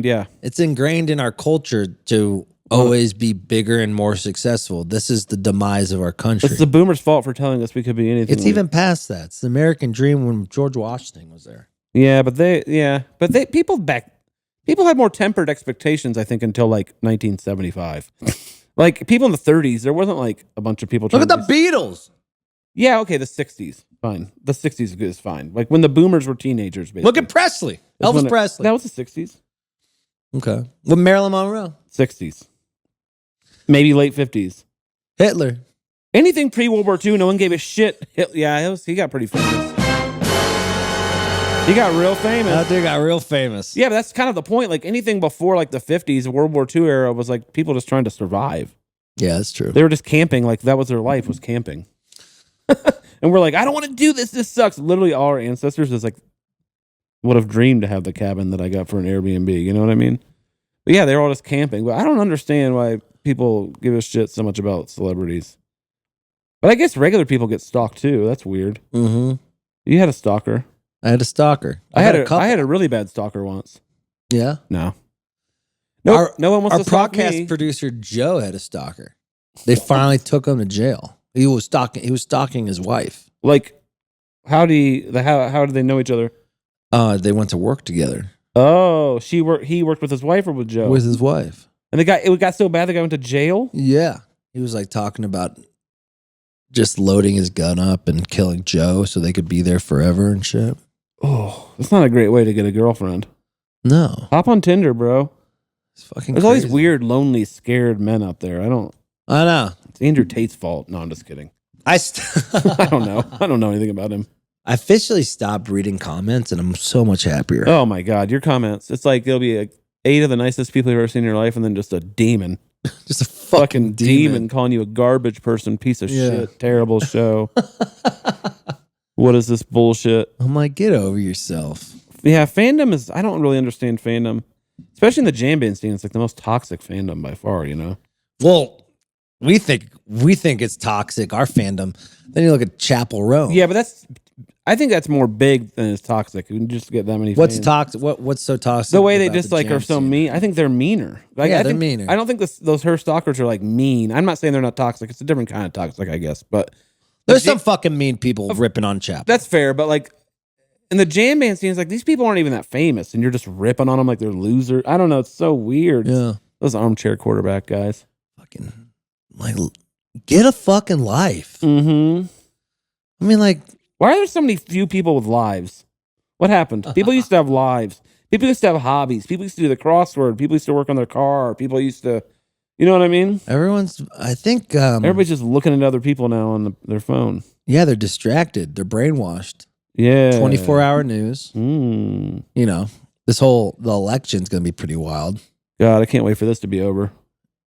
Yeah, it's ingrained in our culture to always be bigger and more successful. This is the demise of our country. It's the boomers' fault for telling us we could be anything. It's even past that. It's the American dream when George Washington was there. Yeah, but people had more tempered expectations, I think, until like 1975. Like people in the 30s, there wasn't like a bunch of people. Look at the Beatles. Yeah, okay, the 60s, fine. The 60s is fine. Like when the boomers were teenagers, basically. Look at Presley. Elvis Presley. That was the 60s. Okay. With Marilyn Monroe. 60s. Maybe late 50s. Hitler. Anything pre-World War II, no one gave a shit. Yeah, he got pretty famous. He got real famous. That dude got real famous. Yeah, but that's kind of the point. Like anything before like the 50s, World War II era was like people just trying to survive. Yeah, that's true. They were just camping. Like that was their life, was camping. And we're like, I don't want to do this. This sucks. Literally all our ancestors is like would have dreamed to have the cabin that I got for an Airbnb. You know what I mean? But yeah, they're all just camping. But I don't understand why people give a shit so much about celebrities. But I guess regular people get stalked too. That's weird. Mm-hmm. You had a stalker. I had a stalker. I had a really bad stalker once. Yeah. No. No one wants to stalk me. Our podcast producer Joe had a stalker. They finally took him to jail. He was stalking his wife. Like, how did they know each other? They went to work together. Oh, he worked with his wife or with Joe? With his wife. And it got so bad the guy went to jail? Yeah. He was like talking about just loading his gun up and killing Joe so they could be there forever and shit. Oh, that's not a great way to get a girlfriend. No. Hop on Tinder, bro. It's fucking There's all these weird, lonely, scared men out there. I know. It's Andrew Tate's fault. No, I'm just kidding. I don't know. I don't know anything about him. I officially stopped reading comments and I'm so much happier. Oh my God, your comments. It's like there'll be 8 of the nicest people you've ever seen in your life and then just a demon. Just a fucking demon calling you a garbage person, piece of shit, terrible show. What is this bullshit? I'm like, get over yourself. Yeah, fandom is, I don't really understand fandom. Especially in the jam band scene, it's like the most toxic fandom by far, you know? Well, we think it's toxic, our fandom. Then you look at Chapel Roan. Yeah, but I think that's more big than it's toxic. You can just get that many What's fans. toxic? What's so toxic? The way they just like are so mean. I think they're meaner. Like, yeah, they're meaner. I don't think those her stalkers are like mean. I'm not saying they're not toxic. It's a different kind of toxic, I guess. But there's some fucking mean people ripping on Chapel. That's fair, but like in the jam band scenes, like these people aren't even that famous, and you're just ripping on them like they're losers. I don't know. It's so weird. Yeah, those armchair quarterback guys. Fucking like, get a fucking life. Mm-hmm. I mean, like, why are there so many few people with lives? What happened? People used to have lives. People used to have hobbies. People used to do the crossword. People used to work on their car. People used to, you know what I mean? I think everybody's just looking at other people now on their phone. Yeah, they're distracted. They're brainwashed. Yeah. 24-hour news. Mm. You know, the election's going to be pretty wild. God, I can't wait for this to be over.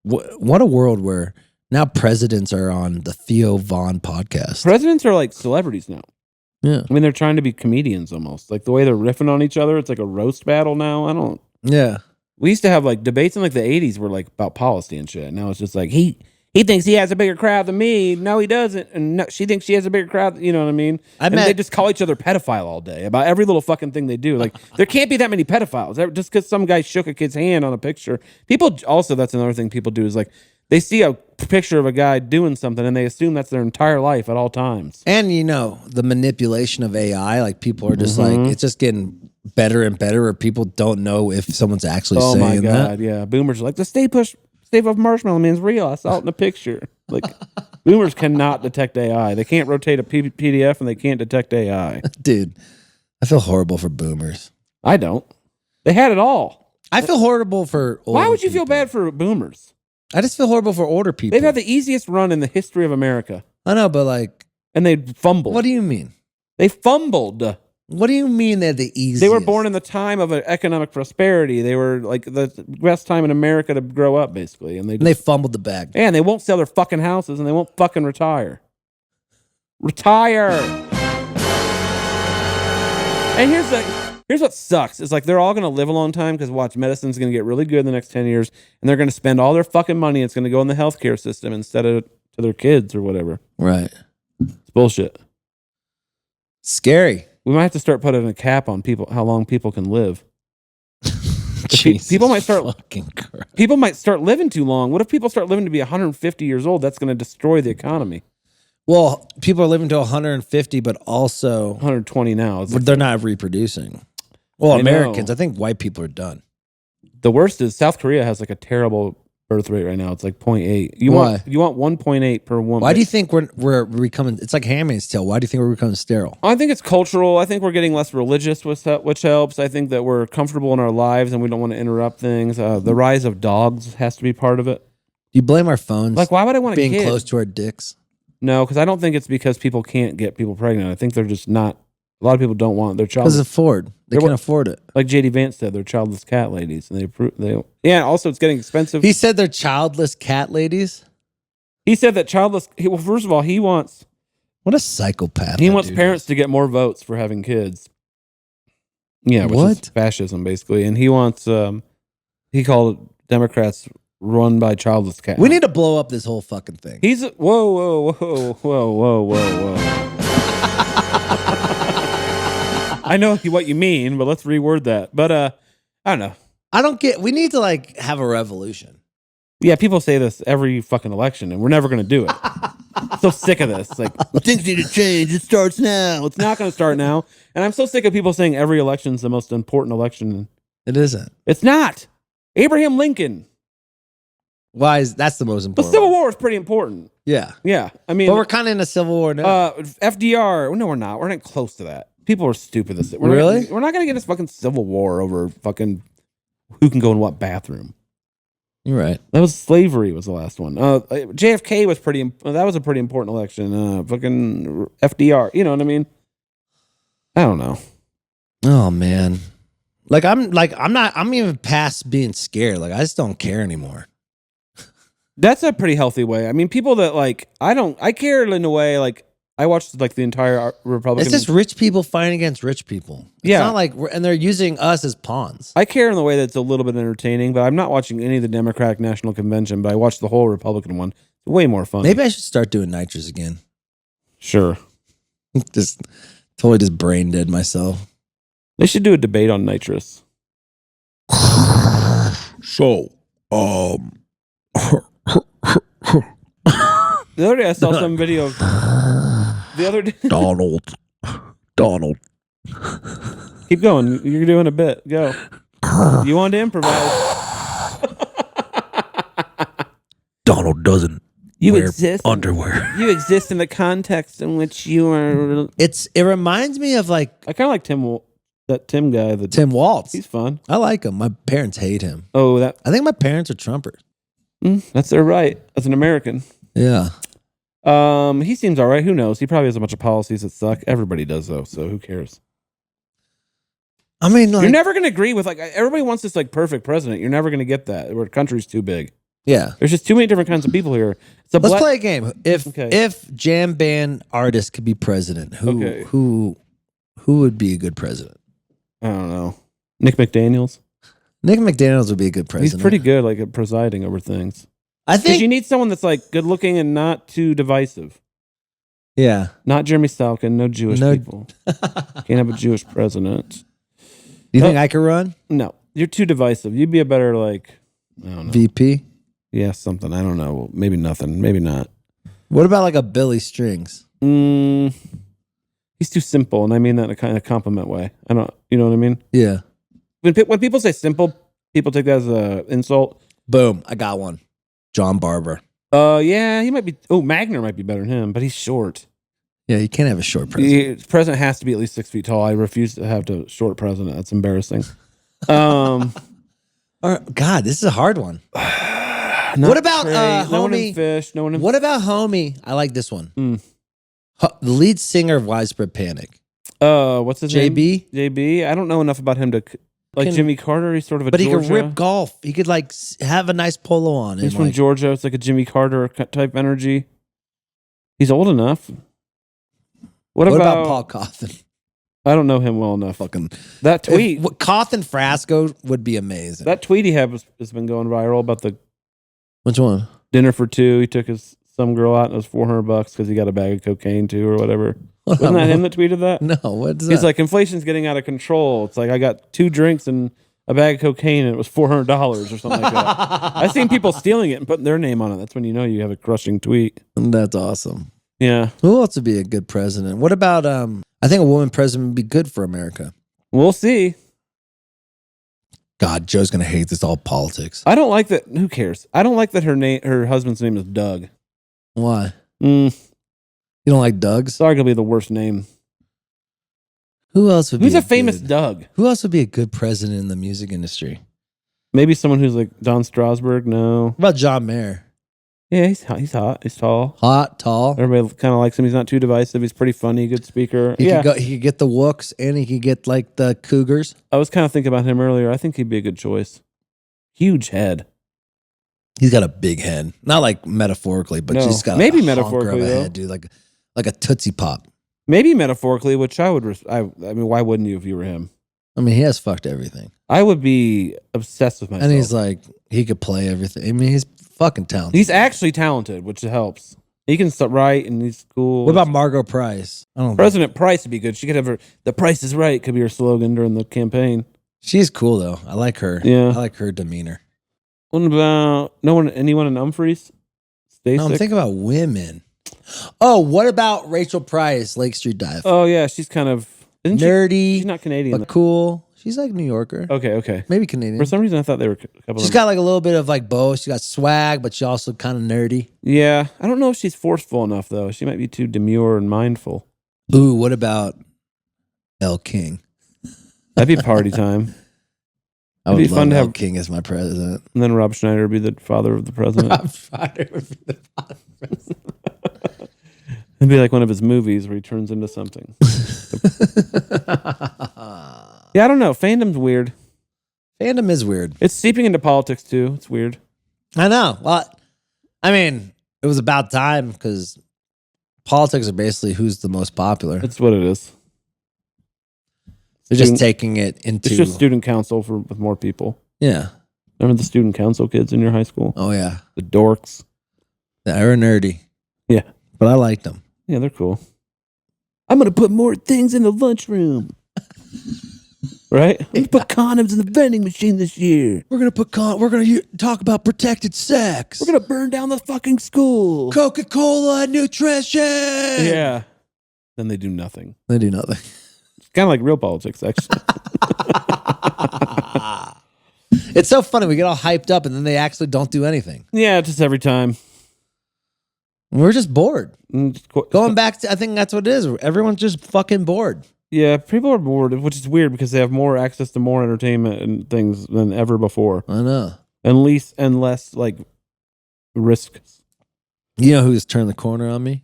What a world where now presidents are on the Theo Von podcast. Presidents are like celebrities now. Yeah. I mean, they're trying to be comedians almost. Like the way they're riffing on each other, it's like a roast battle now. Yeah. We used to have like debates in like the 80s were like about policy and shit. Now it's just like he thinks he has a bigger crowd than me. No, he doesn't. And no, she thinks she has a bigger crowd. You know what I mean? They just call each other pedophile all day about every little fucking thing they do. Like there can't be that many pedophiles just because some guy shook a kid's hand on a picture. People also, that's another thing people do is like they see a picture of a guy doing something and they assume that's their entire life at all times. And you know, the manipulation of AI, like people are just like, it's just getting better and better where people don't know if someone's actually saying that. Oh my God, yeah. Boomers are like, the Stay Puft Marshmallow Man's real. I saw it in the picture. Like, boomers cannot detect AI. They can't rotate a PDF and they can't detect AI. Dude, I feel horrible for boomers. I don't. They had it all. I feel horrible for older Why would you people. feel bad for boomers? I just feel horrible for older people. They've had the easiest run in the history of America. I know, but like... And they fumbled. What do you mean? They fumbled. What do you mean they're the easiest? They were born in the time of economic prosperity. They were like the best time in America to grow up, basically. And they fumbled the bag. And they won't sell their fucking houses and they won't fucking retire. Retire. And here's what sucks. It's like they're all going to live a long time because watch, medicine's going to get really good in the next 10 years and they're going to spend all their fucking money. It's going to go in the healthcare system instead of to their kids or whatever. Right. It's bullshit. Scary. We might have to start putting a cap on people, how long people can live. People might start living too long. What if people start living to be 150 years old? That's going to destroy the economy. Well, people are living to 150, but also 120 now. But they're not reproducing. Well, Americans. I think white people are done. The worst is South Korea has like a terrible birth rate right now. It's like 0.8. You want 1.8 per woman. Why do you think we're becoming? It's like Handmaid's Tale. Why do you think we're becoming sterile? I think it's cultural. I think we're getting less religious, which helps. I think that we're comfortable in our lives and we don't want to interrupt things. The rise of dogs has to be part of it. Do you blame our phones? Like, why would I want being close to our dicks? No, because I don't think it's because people can't get people pregnant. I think they're just not. A lot of people don't want their child. Because they can't afford it. Like JD Vance said, they're childless cat ladies, and they. Yeah. Also, it's getting expensive. He said they're childless cat ladies. He said that childless. Well, first of all, he wants. What a psychopath! He wants parents to get more votes for having kids. Yeah, which is fascism basically, and he wants. He called Democrats run by childless cats. We need to blow up this whole fucking thing. He's whoa. I know what you mean, but let's reword that. But I don't know. We need to like have a revolution. Yeah, people say this every fucking election, and we're never going to do it. I'm so sick of this. Like, things need to change. It starts now. It's not going to start now. And I'm so sick of people saying every election is the most important election. It isn't. It's not. Abraham Lincoln. Why is that's the most important? The Civil War is pretty important. Yeah. Yeah. I mean, but we're kind of in a civil war now. FDR. No, we're not. We're not close to that. People are stupid. Really? We're not going to get this fucking civil war over fucking who can go in what bathroom. You're right. That was slavery was the last one. JFK was that was a pretty important election. Fucking FDR. You know what I mean? I don't know. Oh man. I'm even past being scared. Like I just don't care anymore. That's a pretty healthy way. I mean, people that I care in a way, like, I watched like the entire Republican. It's just rich people fighting against rich people. It's not like, and they're using us as pawns. I care in the way that's a little bit entertaining, but I'm not watching any of the Democratic National Convention, but I watched the whole Republican one. It's way more fun. Maybe I should start doing nitrous again. Sure. Just totally just brain dead myself. They should do a debate on nitrous. So, the other day I saw some video of the other day. Donald. Keep going. You're doing a bit. Go. You want to improvise. Donald doesn't wear underwear. You exist in the context in which you are. It reminds me of like I kind of like that Tim guy. Tim Waltz. He's fun. I like him. My parents hate him. Oh, I think my parents are Trumpers. That's their right as an American. Yeah. He seems all right. Who knows? He probably has a bunch of policies that suck. Everybody does though, so who cares? I mean, like, you're never going to agree with everybody wants this like perfect president. You're never going to get that. Our country's too big. Yeah. There's just too many different kinds of people here. Let's play a game. If jam band artist could be president, who would be a good president? I don't know. Nick McDaniels. Nick McDaniels would be a good president. He's pretty good at presiding over things. I think you need someone that's like good looking and not too divisive. Yeah. Not Jeremy Stalkin, no Jewish people. Can't have a Jewish president. Do you think I could run? No. You're too divisive. You'd be a better I don't know. VP? Yeah, something. I don't know. Maybe nothing. Maybe not. What about like a Billy Strings? He's too simple, and I mean that in a kind of compliment way. You know what I mean? Yeah. When people say simple, people take that as an insult. Boom. I got one. John Barber. Yeah, he might be. Oh, Magner might be better than him, but he's short. Yeah, you can't have a short president. The president has to be at least 6 feet tall. I refuse to have a short president. That's embarrassing. God, this is a hard one. What about Homie? No one in Fish. No one in. What about Homie? I like this one. The lead singer of Widespread Panic. What's his name? JB. I don't know enough about him to like Jimmy Carter. He's sort of a. But Georgia. he could rip golf. He could like have a nice polo on. He's from Georgia. It's like a Jimmy Carter type energy. He's old enough. What about Paul Cawthon? I don't know him well enough. Fucking that tweet. Cawthon Frasco would be amazing. That tweet he had has been going viral about the. Which one? Dinner for two. He took some girl out and it was $400 because he got a bag of cocaine too or whatever. Wasn't that him that tweeted that? No, what's that? He's like, inflation's getting out of control. It's like I got 2 drinks and a bag of cocaine and it was $400 or something like that. I've seen people stealing it and putting their name on it. That's when you know you have a crushing tweet. That's awesome. Yeah. Who else would be a good president? What about I think a woman president would be good for America. We'll see. God, Joe's gonna hate this all politics. I don't like that. Who cares? I don't like that her husband's name is Doug. Why? You don't like Doug's? It's arguably the worst name. Who else would be? Who's a famous Doug? Who else would be a good president in the music industry? Maybe someone who's like Don Strasberg. No. What about John Mayer? Yeah, he's hot. He's tall. Hot, tall. Everybody kind of likes him. He's not too divisive. He's pretty funny. Good speaker. He could get the Wooks and he could get like the Cougars. I was kind of thinking about him earlier. I think he'd be a good choice. Huge head. He's got a big head. Not like metaphorically, but just got maybe a metaphorically of a though. head, dude. Like a Tootsie Pop. Maybe metaphorically, which I would. I mean, why wouldn't you if you were him? I mean, he has fucked everything. I would be obsessed with myself. And he's like, he could play everything. I mean, he's fucking talented. He's actually talented, which helps. He can write and he's cool. What about Margot Price? I don't know. President Price would be good. She could have her "The Price is Right" could be her slogan during the campaign. She's cool though. I like her. Yeah, I like her demeanor. What about anyone in Umphreys? No, I'm thinking about women. Oh, what about Rachel Price, Lake Street Dive? Oh yeah, she's kind of nerdy. She's not Canadian, but cool. She's like New Yorker. Okay. Maybe Canadian. For some reason, I thought they were a couple. She's got like a little bit of like both. She got swag, but she also kind of nerdy. Yeah, I don't know if she's forceful enough though. She might be too demure and mindful. Ooh, what about Elle King? That'd be party time. I would love Elle King as my president. And then Rob Schneider would be the father of the president. Rob Schneider would be the father of the president. It'd be like one of his movies where he turns into something. Yeah, I don't know. Fandom's weird. Fandom is weird. It's seeping into politics too. It's weird. I know. Well, I mean, it was about time because politics are basically who's the most popular. That's what it is. They're just taking it into... It's just student council with more people. Yeah. Remember the student council kids in your high school? Oh, yeah. The dorks. They were nerdy. Yeah. But I liked them. Yeah, they're cool. I'm going to put more things in the lunchroom. Right? I'm going to put condoms in the vending machine this year. We're going to talk about protected sex. We're going to burn down the fucking school. Coca-Cola nutrition. Yeah. Then they do nothing. They do nothing. It's kind of like real politics, actually. It's so funny. We get all hyped up and then they actually don't do anything. Yeah, just every time. We're just bored. Going back to, I think that's what it is. Everyone's just fucking bored. Yeah, people are bored, which is weird because they have more access to more entertainment and things than ever before. I know. And less like risks. You know who's turned the corner on me?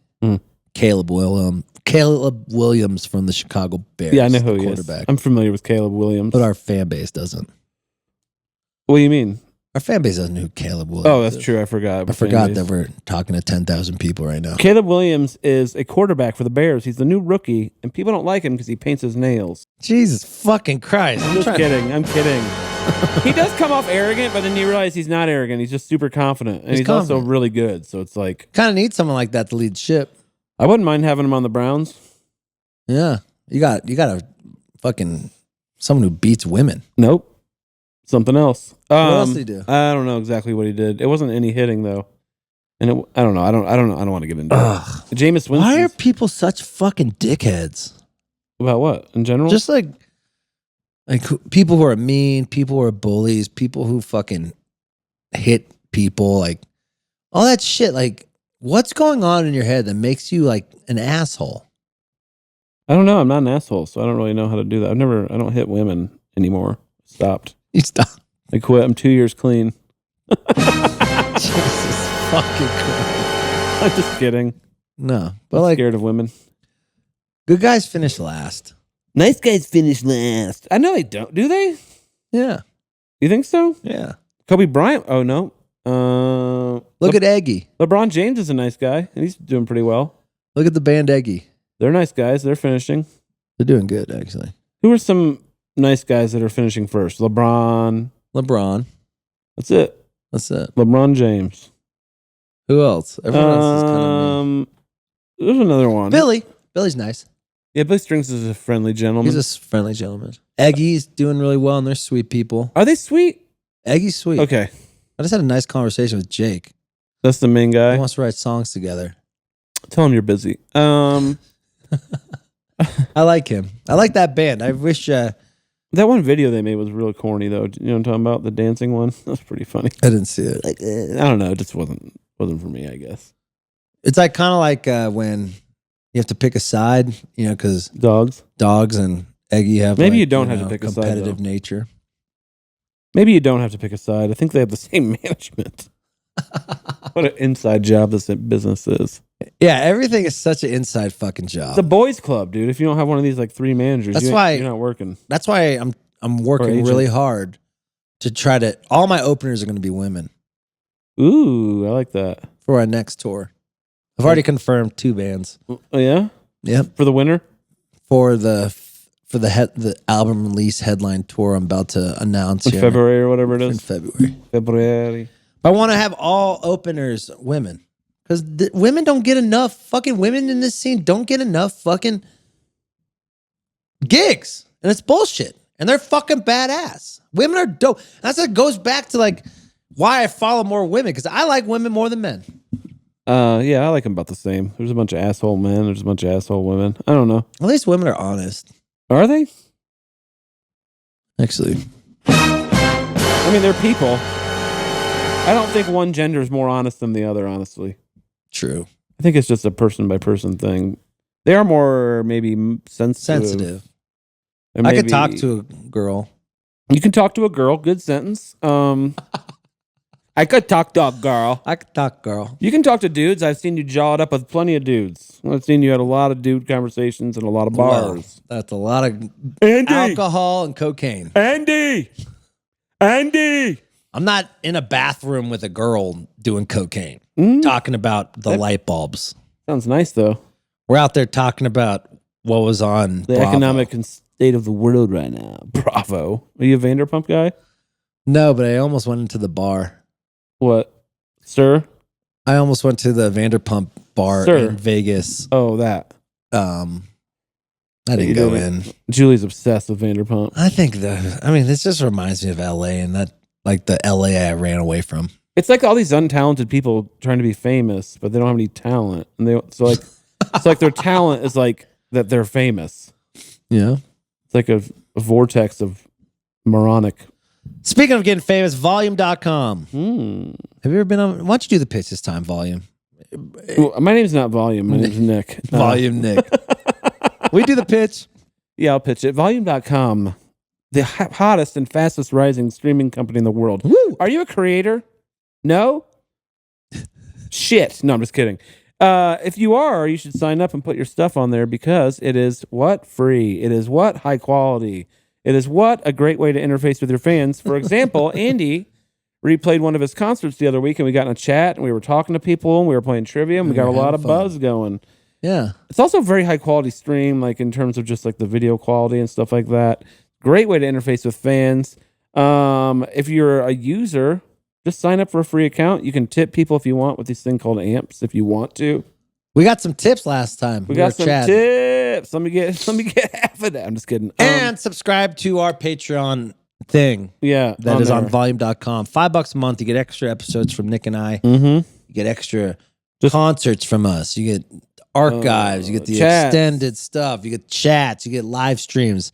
Caleb Williams from the Chicago Bears. Yeah, I know who he is. I'm familiar with Caleb Williams. But our fan base doesn't. What do you mean? Our fan base doesn't know who Caleb Williams is. Oh, that's true. I forgot. I forgot that we're talking to 10,000 people right now. Caleb Williams is a quarterback for the Bears. He's the new rookie, and people don't like him because he paints his nails. Jesus fucking Christ. I'm kidding. He does come off arrogant, but then you realize he's not arrogant. He's just super confident. And he's also really good. So it's like... Kind of need someone like that to lead ship. I wouldn't mind having him on the Browns. Yeah. You got a fucking... Someone who beats women. Nope. Something else. What else did he do? I don't know exactly what he did. It wasn't any hitting though, and I don't know. I don't want to get into it. Jameis Winston. Why are people such fucking dickheads? About what in general? Just like people who are mean, people who are bullies, people who fucking hit people, like all that shit. Like, what's going on in your head that makes you like an asshole? I don't know. I'm not an asshole, so I don't really know how to do that. I don't hit women anymore. Stopped. You stopped. I quit. I'm 2 years clean. Jesus fucking Christ. I'm just kidding. No, but I'm scared of women. Good guys finish last. Nice guys finish last. I know they don't. Do they? Yeah. You think so? Yeah. Kobe Bryant. Oh no. Look at Eggy. LeBron James is a nice guy, and he's doing pretty well. Look at the band Eggy. They're nice guys. They're finishing. They're doing good, actually. Who are some nice guys that are finishing first? LeBron. That's it. LeBron James. Who else? Everyone else is kind of mean. There's another one. Billy's nice. Yeah, Billy Strings is a friendly gentleman. He's a friendly gentleman. Eggy's doing really well, and they're sweet people. Are they sweet? Eggy's sweet. Okay. I just had a nice conversation with Jake. That's the main guy? He wants to write songs together. Tell him you're busy. I like him. I like that band. I wish... the That one video they made was really corny, though. You know what I'm talking about? The dancing one? That was pretty funny. I didn't see it. Like, I don't know. It just wasn't for me, I guess. It's like kind of like when you have to pick a side, you know, because dogs and Eggy have maybe you don't have to pick a side. Competitive nature. Maybe you don't have to pick a side. I think they have the same management. What an inside job this business is. Yeah, everything is such an inside fucking job. It's a boys club, dude. If you don't have one of these like 3 managers, you're not working. That's why I'm working really hard to try to. All my openers are going to be women. Ooh, I like that for our next tour. I've already confirmed 2 bands. Oh yeah, yep. For the winter, for the album release headline tour I'm about to announce in February or whatever it is. In February. But I want to have all openers women. Because women don't get enough, fucking women in this scene don't get enough fucking gigs. And it's bullshit. And they're fucking badass. Women are dope. That's what goes back to like why I follow more women. Because I like women more than men. Yeah, I like them about the same. There's a bunch of asshole men. There's a bunch of asshole women. I don't know. At least women are honest. Are they? Actually. I mean, they're people. I don't think one gender is more honest than the other, honestly. True. I think it's just a person by person thing. They are more maybe sensitive. I could talk to a girl. You can talk to a girl. Good sentence. I could talk to a girl. You can talk to dudes. I've seen you jaw it up with plenty of dudes. I've seen you had a lot of dude conversations and a lot of bars. Wow, that's a lot of alcohol and cocaine. Andy! I'm not in a bathroom with a girl doing cocaine, talking about the light bulbs. Sounds nice, though. We're out there talking about what was on the Bravo. Economic state of the world right now. Bravo. Are you a Vanderpump guy? No, but I almost went into the bar. What? Sir? I almost went to the Vanderpump bar in Vegas. Oh, that. I didn't go in. Julie's obsessed with Vanderpump. I think this just reminds me of LA and that, like the LA I ran away from. It's like all these untalented people trying to be famous, but they don't have any talent. And it's like their talent is like that they're famous. Yeah. It's like a vortex of moronic. Speaking of getting famous, volume.com. Have you ever been on? Why don't you do the pitch this time, Volume? Well, my name's not Volume. My name's Nick. Volume Nick. We do the pitch. Yeah, I'll pitch it. Volume.com. The hottest and fastest rising streaming company in the world. Woo! Are you a creator? No? Shit. No, I'm just kidding. If you are, you should sign up and put your stuff on there because it is what? Free. It is what? High quality. It is what? A great way to interface with your fans. For example, Andy replayed one of his concerts the other week and we got in a chat and we were talking to people and we were playing trivia and we got a lot of buzz going. Yeah. It's also a very high quality stream, like in terms of just like the video quality and stuff like that. Great way to interface with fans. If you're a user, just sign up for a free account. You can tip people if you want with this thing called amps if you want to. We got some tips last time. We got some tips. Let me get half of that. I'm just kidding. And subscribe to our Patreon thing. Yeah. That is on volume.com. $5 a month. You get extra episodes from Nick and I. Mm-hmm. You get extra concerts from us. You get archives. You get the extended stuff. You get chats. You get live streams.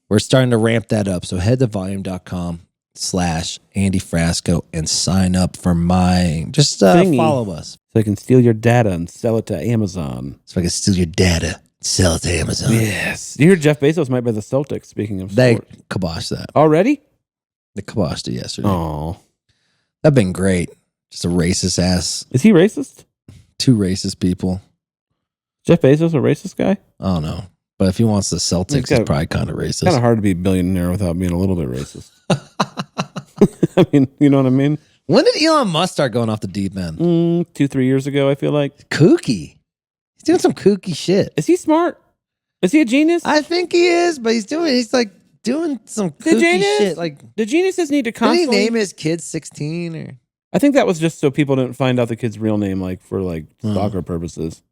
We're starting to ramp that up. So head to volume.com/Andy Frasco and sign up for my. Just follow us. So I can steal your data and sell it to Amazon. So I can steal your data, sell it to Amazon. Yes. You hear Jeff Bezos might buy the Celtics, speaking of They sport. kiboshed that. Already? They kiboshed it yesterday. Oh. That'd been great. Just a racist ass. Is he racist? 2 racist people. Jeff Bezos a racist guy? I don't know. But if he wants the Celtics, it's probably kind of racist. Kind of hard to be a billionaire without being a little bit racist. I mean, you know what I mean? When did Elon Musk start going off the deep end? 2-3 years ago, I feel like. Kooky. He's doing some kooky shit. Is he smart? Is he a genius? I think he is, but he's like doing some kooky shit. Like the geniuses need to constantly... Did he name his kid 16 or... I think that was just so people didn't find out the kid's real name, like for like stalker purposes.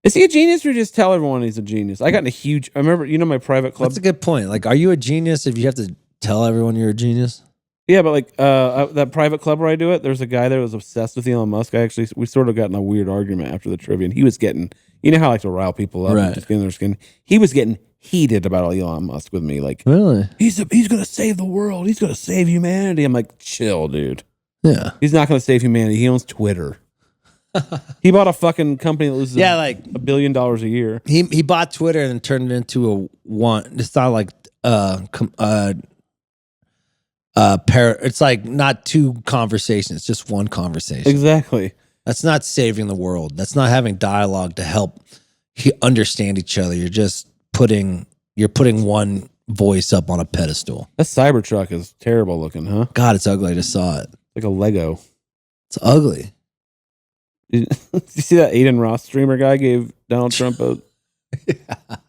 Is he a genius or just tell everyone he's a genius? I got in a huge... I remember, my private club... That's a good point. Like, are you a genius if you have to tell everyone you're a genius? Yeah, but like that private club where I do it, there's a guy there who was obsessed with Elon Musk. We sort of got in a weird argument after the trivia, and he was getting, you know how I like to rile people up and just get in their skin. He was getting heated about Elon Musk with me. Like, really? He's going to save the world. He's going to save humanity. I'm like, chill, dude. Yeah. He's not going to save humanity. He owns Twitter. He bought a fucking company that loses like $1 billion a year. He bought Twitter and then turned it into a one. It's not like it's like not two conversations, it's just one conversation. Exactly. That's not saving the world. That's not having dialogue to help understand each other. You're just putting one voice up on a pedestal. That Cybertruck is terrible looking, huh? God, it's ugly. I just saw it. Like a Lego. It's ugly. Did you see that Aiden Ross streamer guy gave Donald Trump a...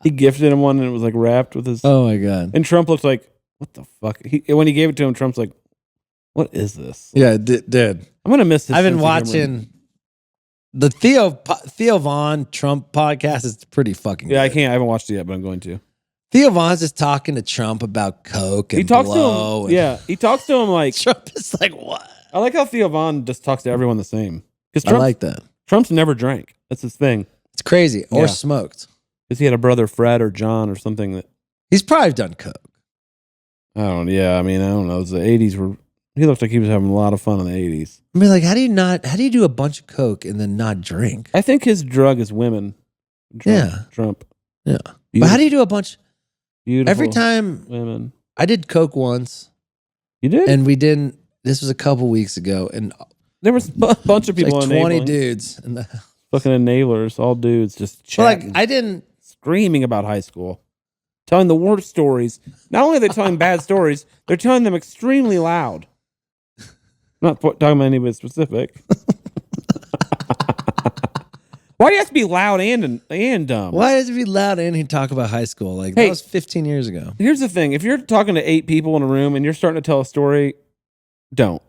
He gifted him one and it was like wrapped with his... Oh my God. And Trump looked like, what the fuck? When he gave it to him, Trump's like, what is this? Yeah, dude. I'm going to miss this. I've been watching the Theo Von Trump podcast. Is pretty fucking good. I can't. I haven't watched it yet, but I'm going to. Theo Von's just talking to Trump about coke and he talks blow. To him, he talks to him like... Trump is like, what? I like how Theo Von just talks to everyone the same. I like that. Trump's never drank. That's his thing. It's crazy. Or smoked. Because he had a brother, Fred or John or something that... He's probably done coke. I don't know. It was the 80s. He looked like he was having a lot of fun in the 80s. I mean, like, how do you do a bunch of coke and then not drink? I think his drug is women. Trump. Yeah. But how do you do a bunch? Beautiful. Every time women. I did coke once. You did? And we didn't. This was a couple weeks ago. And there was a bunch of people like 20 dudes. In the fucking enablers. All dudes just chatting. Like, I didn't. Screaming about high school. Telling the worst stories. Not only are they telling bad stories, they're telling them extremely loud. I'm not talking about anybody specific. Why do you have to be loud and dumb? Why does it be loud and he talk about high school? Like, that was 15 years ago. Here's the thing. If you're talking to 8 people in a room and you're starting to tell a story, don't.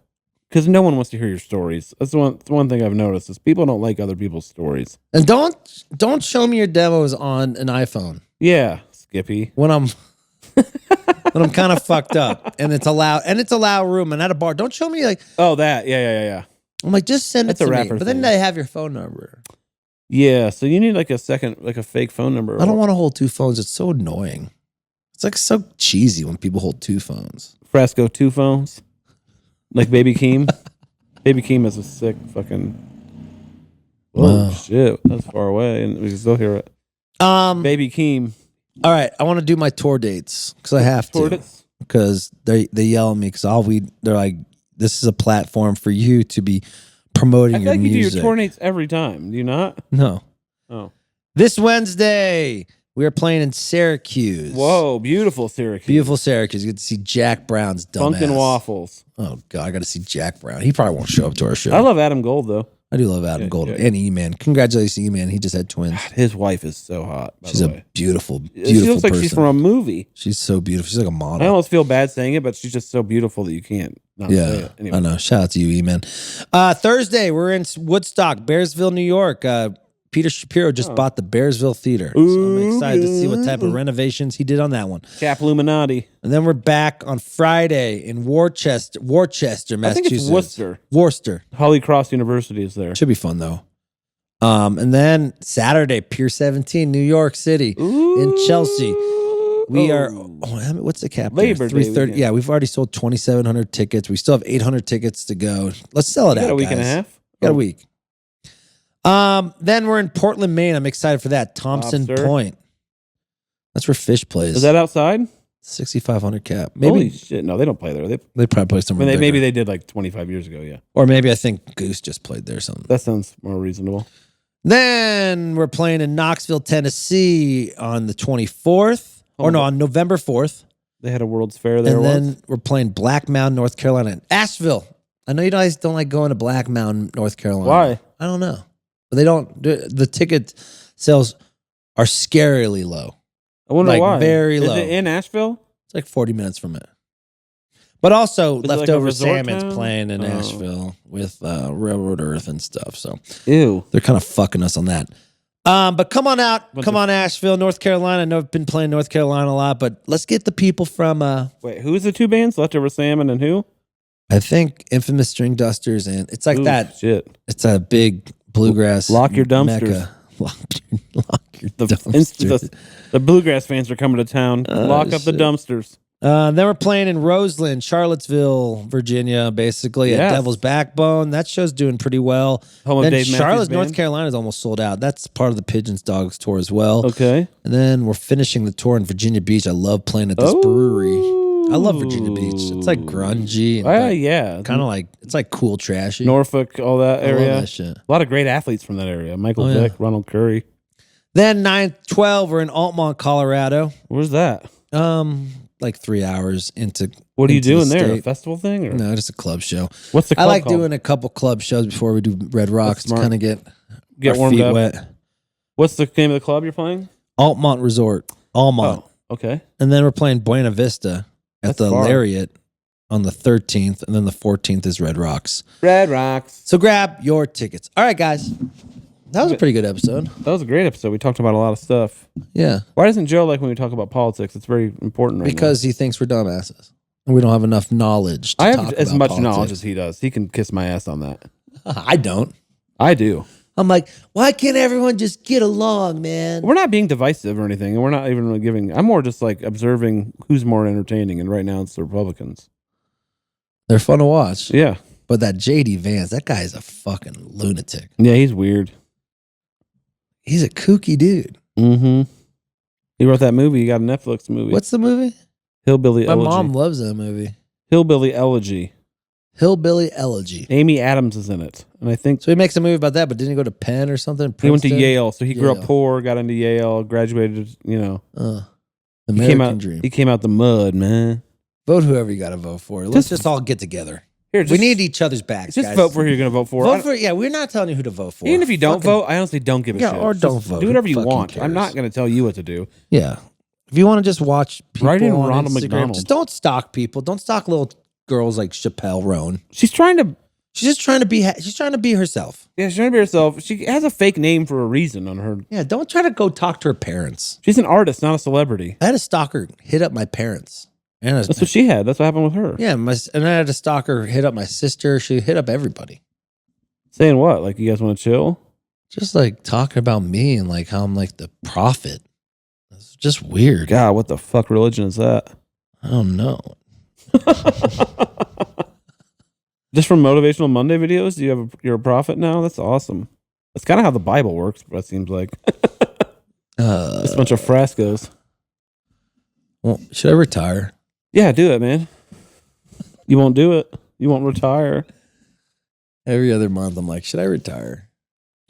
Because no one wants to hear your stories. That's one thing I've noticed is people don't like other people's stories. And don't show me your demos on an iPhone. Yeah, Skippy. When I'm kind of fucked up and it's a loud room and at a bar. Don't show me like that. Yeah. I'm like, just send it to me. But then thing. they have your phone number. Yeah, so you need like a fake phone number. I don't want to hold 2 phones. It's so annoying. It's like so cheesy when people hold 2 phones. Frasco 2 phones. Like Baby Keem. Baby Keem has a sick fucking... Oh, shit. That's far away, and we can still hear it. Baby Keem. All right, I want to do my tour dates, because I have to. Because they yell at me, because they're like, this is a platform for you to be promoting your music. I feel like you do your tour dates every time. Do you not? No. Oh. This Wednesday... We are playing in Syracuse. Whoa, beautiful Syracuse. Beautiful Syracuse. You get to see Jack Brown's dumbass. Funkin' Waffles. Oh, God, I got to see Jack Brown. He probably won't show up to our show. I love Adam Gold, though. I do love Adam Gold. And E-Man. Congratulations, E-Man. He just had twins. God, his wife is so hot, She's a beautiful, beautiful She looks like person. she's from a movie. She's so beautiful. She's like a model. I almost feel bad saying it, but she's just so beautiful that you can't not say it. Anyway. I know. Shout out to you, E-Man. Thursday, we're in Woodstock, Bearsville, New York. Peter Shapiro just bought the Bearsville Theater. So I'm excited to see what type of renovations he did on that one. Cap Illuminati. And then we're back on Friday in Worcester, Massachusetts. I think it's Worcester. Worcester. Holy Cross University is there. Should be fun, though. And then Saturday, Pier 17, New York City, in Chelsea. We are, what's the cap? Labor Day. 330. Yeah, we've already sold 2,700 tickets. We still have 800 tickets to go. Let's sell it out, got a week guys. and a half? Got a week. Then we're in Portland, Maine. I'm excited for that. Thompson Point. That's where Fish plays. Is that outside? 6,500 cap. Maybe. Holy shit. No, they don't play there. They probably play somewhere. Maybe they did like 25 years ago, yeah. Or maybe I think Goose just played there or something. That sounds more reasonable. Then we're playing in Knoxville, Tennessee on the 24th. On November 4th. They had a World's Fair there. And then we're playing Black Mountain, North Carolina. And Asheville. I know you guys don't like going to Black Mountain, North Carolina. Why? I don't know. But they don't. The ticket sales are scarily low. I wonder why. Very low. Is it in Asheville? It's like 40 minutes from it. But also, Leftover like Salmon's playing in Asheville with Railroad Earth and stuff. So, ew, they're kind of fucking us on that. But come on out. Come on, Asheville, North Carolina. I know I've been playing North Carolina a lot, but let's get the people from... Wait, who's the 2 bands? Leftover Salmon and who? I think Infamous String Dusters, and it's like that. Shit. It's a big bluegrass. Lock your dumpsters. Mecca. Lock your dumpsters. The bluegrass fans are coming to town. Lock up the dumpsters. Then we're playing in Roseland, Charlottesville, Virginia, basically at Devil's Backbone. That show's doing pretty well. Home of Dave Charlotte, Matthews North Band? Carolina is almost sold out. That's part of the Pigeons Dogs tour as well. Okay. And then we're finishing the tour in Virginia Beach. I love playing at this brewery. I love Virginia Beach. It's like grungy. And kind of like, it's like cool trashy. Norfolk, all that area. I love that shit. A lot of great athletes from that area. Michael Vick, Ronald Curry. Then 9/12, we're in Altamont, Colorado. Where's that? Like 3 hours into. What are you doing there? State. A festival thing? Or? No, just a club show. What's the club I like called? doing a couple club shows before we do Red Rocks to kind of get our warmed feet up. wet. What's the name of the club you're playing? Altamont Resort. Altamont. Oh, okay. And then we're playing Buena Vista at That's the far. Lariat on the 13th, and then the 14th is Red Rocks. Red Rocks. So grab your tickets. All right, guys. That was a pretty good episode. That was a great episode. We talked about a lot of stuff. Yeah. Why doesn't Joe like when we talk about politics? It's very important right Because he thinks we're dumbasses. And we don't have enough knowledge to now. I talk have as about much politics. knowledge as he does. He can kiss my ass on that. I don't. I do. I'm like, why can't everyone just get along, man? We're not being divisive or anything, and we're not even really giving. I'm more just like observing who's more entertaining, and right now it's the Republicans. They're fun to watch. Yeah. But that JD Vance, that guy's a fucking lunatic. Yeah, he's weird. He's a kooky dude. Mm-hmm. He wrote that movie. He got a Netflix movie. What's the movie? Hillbilly My Elegy. mom loves that movie. Hillbilly Elegy. Hillbilly Elegy. Amy Adams is in it, and I think So he makes a movie about that, but didn't he go to Penn or something? he went to Princeton? Yale. So he grew up Yale. poor, got into Yale, graduated. You know, American dream. He came out the mud, man. Vote whoever you got to vote for. Let's just all get together. Here, We need each other's backs, just guys. vote for who you're going to vote for. Vote for. Yeah, we're not telling you who to vote for. Even if you don't Fucking- vote, I honestly don't give a shit. or don't Just vote. Do whatever Who you fucking want. cares? I'm not going to tell you what to do. Yeah. If you want to just watch people Write in on Ronald Instagram, McDonald. just don't stalk people. Don't stalk little girls like Chappelle Roan. She's trying to. She's just trying to be. She's trying to be herself. Yeah, she's trying to be herself. She has a fake name for a reason on her. Yeah. Don't try to go talk to her parents. She's an artist, not a celebrity. I had a stalker hit up my parents. And That's what she had. That's what happened with her. Yeah, and I had a stalker hit up my sister. She hit up everybody. Saying what? Like, you guys want to chill? Just like talking about me and like how I'm like the prophet. It's just weird. God, what the fuck religion is that? I don't know. Just from Motivational Monday videos, you're a prophet now? That's awesome. That's kind of how the Bible works, but it seems like. Just a bunch of Frascos. Well, should I retire? Yeah, do it, man. You won't do it. You won't retire. Every other month, I'm like, should I retire?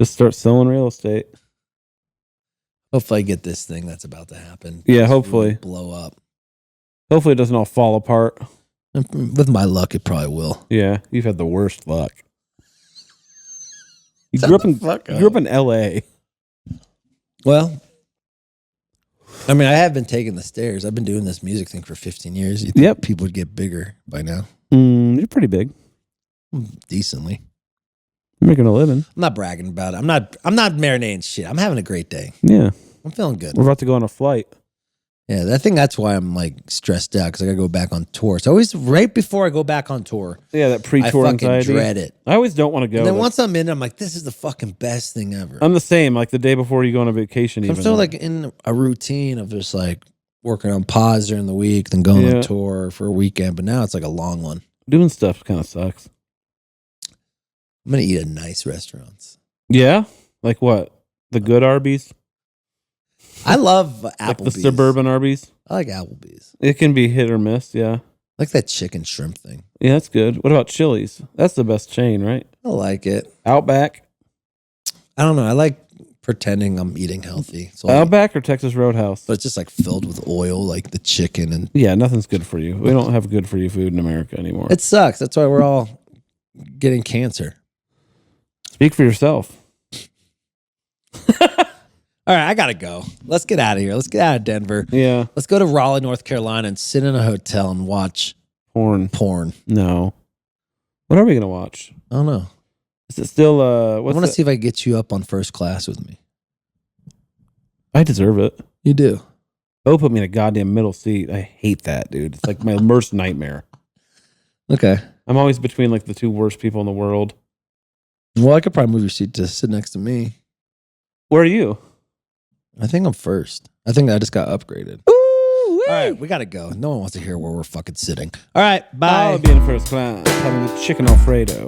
Just start selling real estate. Hopefully, I get this thing that's about to happen. Yeah, Just hopefully. really blow up. Hopefully it doesn't all fall apart. With my luck, it probably will. Yeah, you've had the worst luck. You grew up in L.A. Well, I mean, I have been taking the stairs. I've been doing this music thing for 15 years. You think Yep. people would get bigger by now? You're pretty big. Decently. You're making a living. I'm not bragging about it. I'm not marinating shit. I'm having a great day. Yeah. I'm feeling good. We're about to go on a flight. Yeah, I think that's why I'm like stressed out because I got to go back on tour. So always right before I go back on tour, Yeah, that I pre-tour fucking anxiety. dread it. I always don't want to go. And then like- once I'm in, I'm like, this is the fucking best thing ever. I'm the same. Like the day before you go on a vacation. I'm Even still like in a routine of just like working on pods during the week, then going Yeah. on tour for a weekend. But now it's like a long one. doing stuff kind of sucks. I'm gonna eat at nice restaurants. Yeah, like what? The good Arby's, I love Applebee's. like the suburban Arby's. I like Applebee's. It can be hit or miss. Yeah, I like that chicken shrimp thing. yeah, that's good. What about Chili's? That's the best chain, right? I like it. Outback, I don't know. I like pretending I'm eating healthy. So Outback or Texas Roadhouse? but it's just like filled with oil, like the chicken, and Yeah, nothing's good for you. We don't have good for you food in America anymore. it sucks. That's why we're all getting cancer. Speak for yourself. All right, I gotta go. Let's get out of here. Let's get out of Denver. Yeah, Let's go to Raleigh, North Carolina, and sit in a hotel and watch porn. No. What are we gonna watch? I don't know. Is it still? I What's want to it? see if I can get you up on first class with me. I deserve it. You do. Bo put me in a goddamn middle seat. I hate that, dude. It's like my worst nightmare. Okay. I'm always between like the two worst people in the world. Well, I could probably move your seat to sit next to me. Where are you? I think I'm first. I think I just got upgraded. Ooh, all right, we gotta go. No one wants to hear where we're fucking sitting. All right, bye. I'll be in first class having the chicken Alfredo.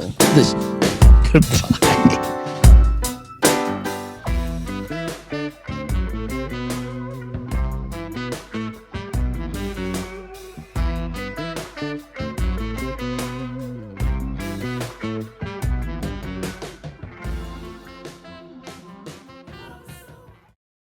Goodbye.